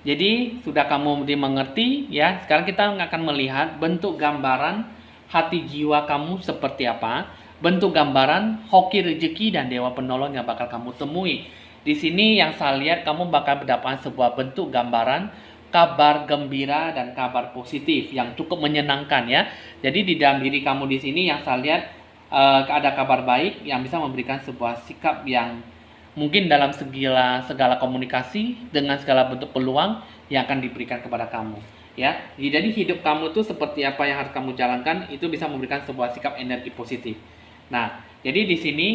Jadi sudah kamu dimengerti ya. Sekarang kita akan melihat bentuk gambaran hati jiwa kamu seperti apa, bentuk gambaran hoki rezeki dan dewa penolong yang bakal kamu temui. Di sini yang saya lihat kamu bakal mendapatkan sebuah bentuk gambaran kabar gembira dan kabar positif yang cukup menyenangkan ya. Jadi di dalam diri kamu di sini yang saya lihat ada kabar baik yang bisa memberikan sebuah sikap yang mungkin dalam segala komunikasi dengan segala bentuk peluang yang akan diberikan kepada kamu ya. Jadi hidup kamu tuh seperti apa yang harus kamu jalankan, itu bisa memberikan sebuah sikap energi positif. Nah, jadi di sini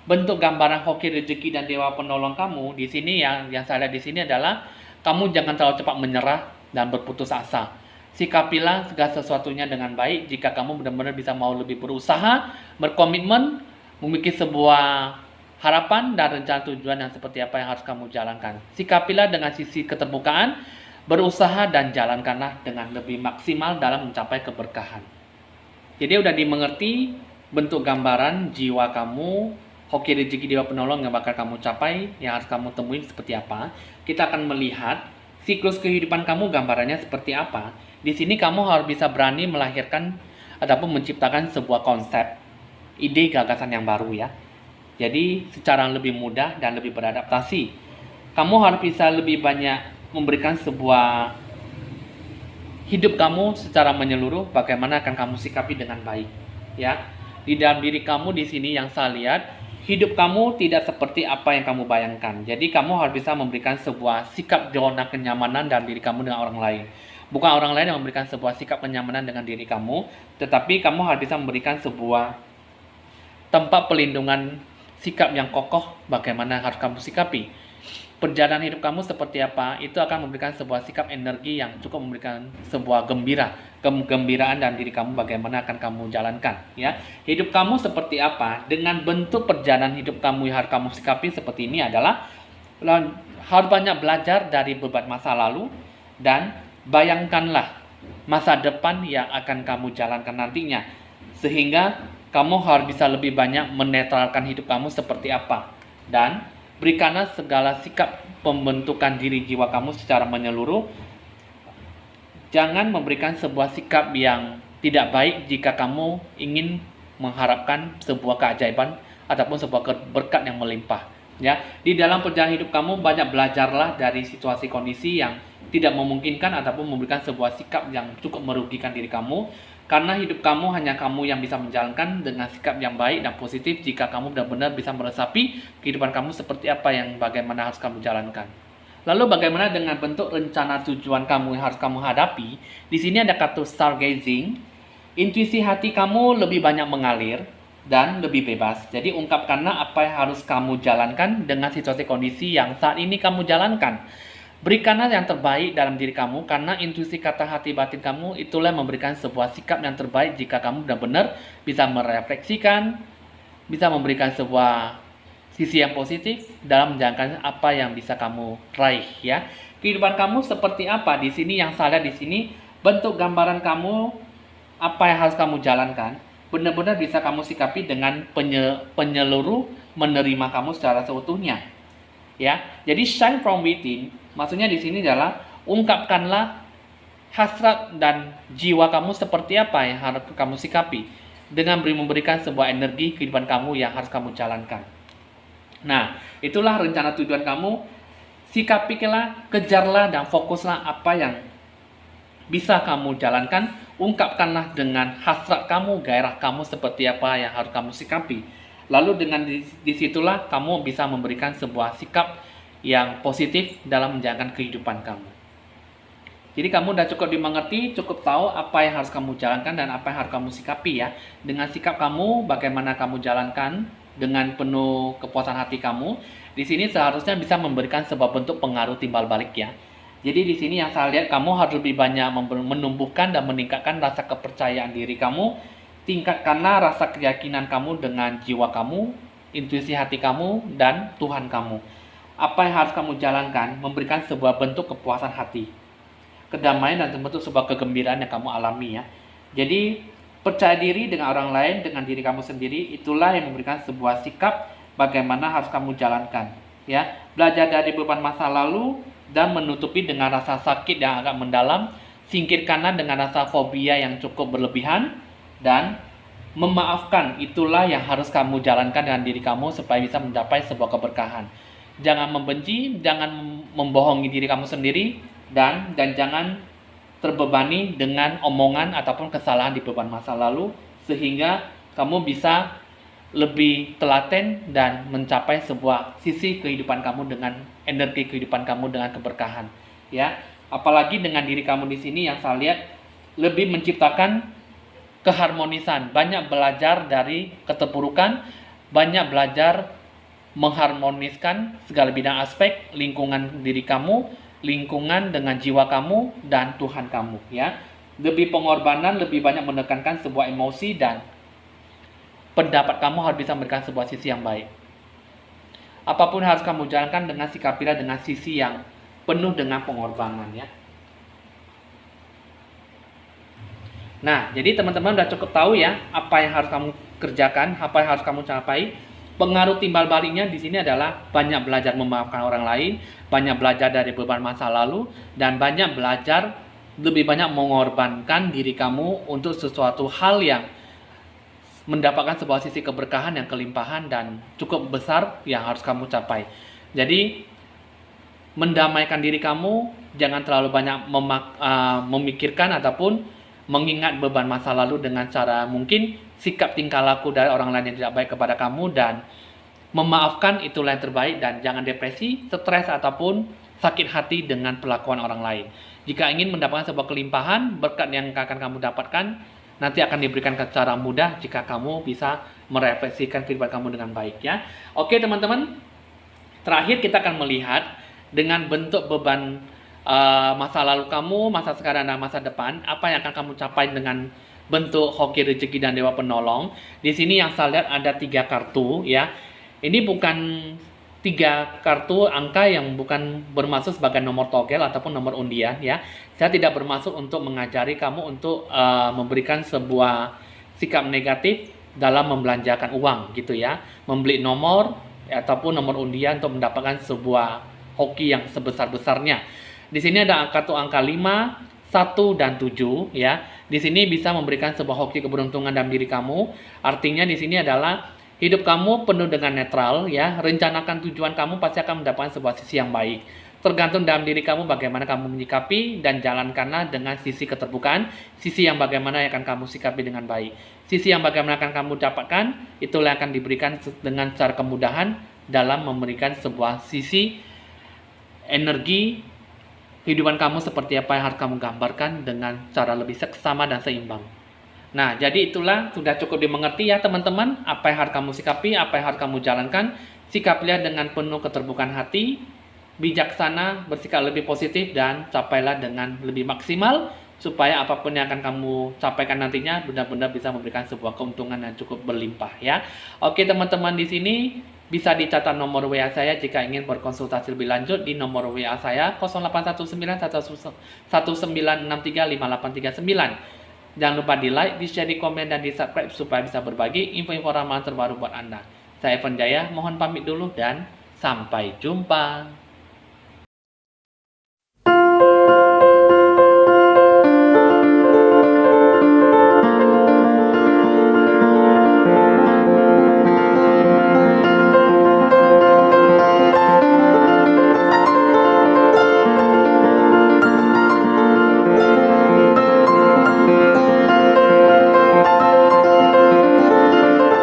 bentuk gambaran hoki rezeki dan dewa penolong kamu di sini yang saya lihat di sini adalah kamu jangan terlalu cepat menyerah dan berputus asa. Sikapilah segala sesuatunya dengan baik. Jika kamu benar-benar bisa mau lebih berusaha, berkomitmen, memiliki sebuah harapan dan rencana tujuan yang seperti apa yang harus kamu jalankan. Sikapilah dengan sisi keterbukaan, berusaha dan jalankanlah dengan lebih maksimal dalam mencapai keberkahan. Jadi udah dimengerti bentuk gambaran jiwa kamu, hoki rezeki dewa penolong yang bakal kamu capai, yang harus kamu temuin seperti apa. Kita akan melihat siklus kehidupan kamu gambarannya seperti apa. Di sini kamu harus bisa berani melahirkan ataupun menciptakan sebuah konsep, ide, gagasan yang baru ya. Jadi secara lebih mudah dan lebih beradaptasi. Kamu harus bisa lebih banyak memberikan sebuah hidup kamu secara menyeluruh, bagaimana akan kamu sikapi dengan baik ya. Di dalam diri kamu di sini yang saya lihat, hidup kamu tidak seperti apa yang kamu bayangkan. Jadi kamu harus bisa memberikan sebuah sikap zona kenyamanan dalam diri kamu dengan orang lain. Bukan orang lain yang memberikan sebuah sikap kenyamanan dengan diri kamu, tetapi kamu harus bisa memberikan sebuah tempat pelindungan sikap yang kokoh bagaimana harus kamu sikapi. Perjalanan hidup kamu seperti apa, itu akan memberikan sebuah sikap energi yang cukup memberikan sebuah kegembiraan dalam diri kamu bagaimana akan kamu jalankan ya. Hidup kamu seperti apa, dengan bentuk perjalanan hidup kamu yang harus kamu sikapi seperti ini adalah harus banyak belajar dari beban masa lalu dan bayangkanlah masa depan yang akan kamu jalankan nantinya, sehingga kamu harus bisa lebih banyak menetralkan hidup kamu seperti apa, dan berikanlah segala sikap pembentukan diri jiwa kamu secara menyeluruh. Jangan memberikan sebuah sikap yang tidak baik jika kamu ingin mengharapkan sebuah keajaiban ataupun sebuah berkat yang melimpah ya. Di dalam perjalanan hidup kamu banyak belajarlah dari situasi kondisi yang tidak memungkinkan ataupun memberikan sebuah sikap yang cukup merugikan diri kamu, karena hidup kamu hanya kamu yang bisa menjalankan dengan sikap yang baik dan positif jika kamu benar-benar bisa meresapi kehidupan kamu seperti apa yang bagaimana harus kamu jalankan. Lalu bagaimana dengan bentuk rencana tujuan kamu yang harus kamu hadapi? Di sini ada kata stargazing. Intuisi hati kamu lebih banyak mengalir dan lebih bebas. Jadi ungkapkanlah apa yang harus kamu jalankan dengan situasi kondisi yang saat ini kamu jalankan. Berikanlah yang terbaik dalam diri kamu, karena intuisi kata hati batin kamu itulah yang memberikan sebuah sikap yang terbaik jika kamu benar-benar bisa merefleksikan, bisa memberikan sebuah sisi yang positif dalam menjalankan apa yang bisa kamu raih ya. Kehidupan kamu seperti apa di sini yang saya lihat di sini, bentuk gambaran kamu apa yang harus kamu jalankan benar-benar bisa kamu sikapi dengan penyeluruh menerima kamu secara seutuhnya ya. Jadi shine from within, maksudnya di sini adalah ungkapkanlah hasrat dan jiwa kamu seperti apa yang harus kamu sikapi dengan memberikan sebuah energi kehidupan kamu yang harus kamu jalankan. Nah, itulah rencana tujuan kamu. Sikapilah, kejarlah dan fokuslah apa yang bisa kamu jalankan. Ungkapkanlah dengan hasrat kamu, gairah kamu seperti apa yang harus kamu sikapi. Lalu dengan disitulah kamu bisa memberikan sebuah sikap yang positif dalam menjalankan kehidupan kamu. Jadi kamu udah cukup dimengerti, cukup tahu apa yang harus kamu jalankan dan apa yang harus kamu sikapi ya. Dengan sikap kamu, bagaimana kamu jalankan dengan penuh kepuasan hati kamu, di sini seharusnya bisa memberikan sebuah bentuk pengaruh timbal balik ya. Jadi di sini yang saya lihat, kamu harus lebih banyak menumbuhkan dan meningkatkan rasa kepercayaan diri kamu. Tingkatkanlah rasa keyakinan kamu dengan jiwa kamu, intuisi hati kamu, dan Tuhan kamu. Apa yang harus kamu jalankan memberikan sebuah bentuk kepuasan hati, kedamaian, dan bentuk sebuah kegembiraan yang kamu alami ya. Jadi percaya diri dengan orang lain, dengan diri kamu sendiri, itulah yang memberikan sebuah sikap bagaimana harus kamu jalankan ya. Belajar dari beban masa lalu dan menutupi dengan rasa sakit yang agak mendalam. Singkirkanlah dengan rasa fobia yang cukup berlebihan dan memaafkan. Itulah yang harus kamu jalankan dengan diri kamu supaya bisa mencapai sebuah keberkahan. Jangan membenci, jangan membohongi diri kamu sendiri, dan jangan terbebani dengan omongan ataupun kesalahan di beban masa lalu, sehingga kamu bisa lebih telaten dan mencapai sebuah sisi kehidupan kamu dengan energi kehidupan kamu dengan keberkahan ya. Apalagi dengan diri kamu di sini yang saya lihat lebih menciptakan keharmonisan, banyak belajar dari keterpurukan, banyak belajar mengharmoniskan segala bidang aspek lingkungan diri kamu, lingkungan dengan jiwa kamu dan Tuhan kamu ya. Lebih pengorbanan, lebih banyak menekankan sebuah emosi, dan pendapat kamu harus bisa memberikan sebuah sisi yang baik. Apapun harus kamu jalankan dengan sikapilah dengan sisi yang penuh dengan pengorbanan ya. Nah, jadi teman-teman udah cukup tahu ya apa yang harus kamu kerjakan, apa yang harus kamu capai. Pengaruh timbal baliknya di sini adalah banyak belajar memaafkan orang lain, banyak belajar dari beban masa lalu, dan banyak belajar lebih banyak mengorbankan diri kamu untuk sesuatu hal yang mendapatkan sebuah sisi keberkahan yang kelimpahan dan cukup besar yang harus kamu capai. Jadi mendamaikan diri kamu, jangan terlalu banyak memikirkan ataupun mengingat beban masa lalu dengan cara mungkin sikap tingkah laku dari orang lain yang tidak baik kepada kamu, dan memaafkan itulah yang terbaik. Dan jangan depresi, stres ataupun sakit hati dengan perlakuan orang lain. Jika ingin mendapatkan sebuah kelimpahan, berkat yang akan kamu dapatkan nanti akan diberikan secara mudah jika kamu bisa merefleksikan kehidupan kamu dengan baik ya. Oke teman-teman, terakhir kita akan melihat dengan bentuk beban masa lalu kamu, masa sekarang dan masa depan, apa yang akan kamu capai dengan bentuk hoki rezeki dan dewa penolong. Di sini yang saya lihat ada 3 kartu ya. Ini bukan 3 kartu angka yang bukan bermaksud sebagai nomor togel ataupun nomor undian ya. Saya tidak bermaksud untuk mengajari kamu untuk memberikan sebuah sikap negatif dalam membelanjakan uang gitu ya. Membeli nomor ataupun nomor undian untuk mendapatkan sebuah hoki yang sebesar-besarnya. Di sini ada kartu angka 5, 1 dan 7 ya. Di sini bisa memberikan sebuah hoki keberuntungan dalam diri kamu. Artinya di sini adalah hidup kamu penuh dengan netral ya. Rencanakan tujuan kamu pasti akan mendapatkan sebuah sisi yang baik. Tergantung dalam diri kamu bagaimana kamu menyikapi, dan jalankanlah dengan sisi keterbukaan, sisi yang bagaimana yang akan kamu sikapi dengan baik. Sisi yang bagaimana akan kamu dapatkan, itulah yang akan diberikan dengan cara kemudahan dalam memberikan sebuah sisi energi kehidupan kamu seperti apa yang harus kamu gambarkan dengan cara lebih seksama dan seimbang. Nah, jadi itulah sudah cukup dimengerti ya teman-teman, apa yang harus kamu sikapi, apa yang harus kamu jalankan. Sikapilah dengan penuh keterbukaan hati, bijaksana, bersikap lebih positif, dan capailah dengan lebih maksimal supaya apapun yang akan kamu capaikan nantinya benar-benar bisa memberikan sebuah keuntungan yang cukup berlimpah ya. Oke teman-teman, di sini bisa dicatat nomor WA saya jika ingin berkonsultasi lebih lanjut di nomor WA saya 081919635839. Jangan lupa di like, di share, di komen, dan di subscribe supaya bisa berbagi info-info ramalan terbaru buat Anda. Saya Evan Jaya, mohon pamit dulu dan sampai jumpa.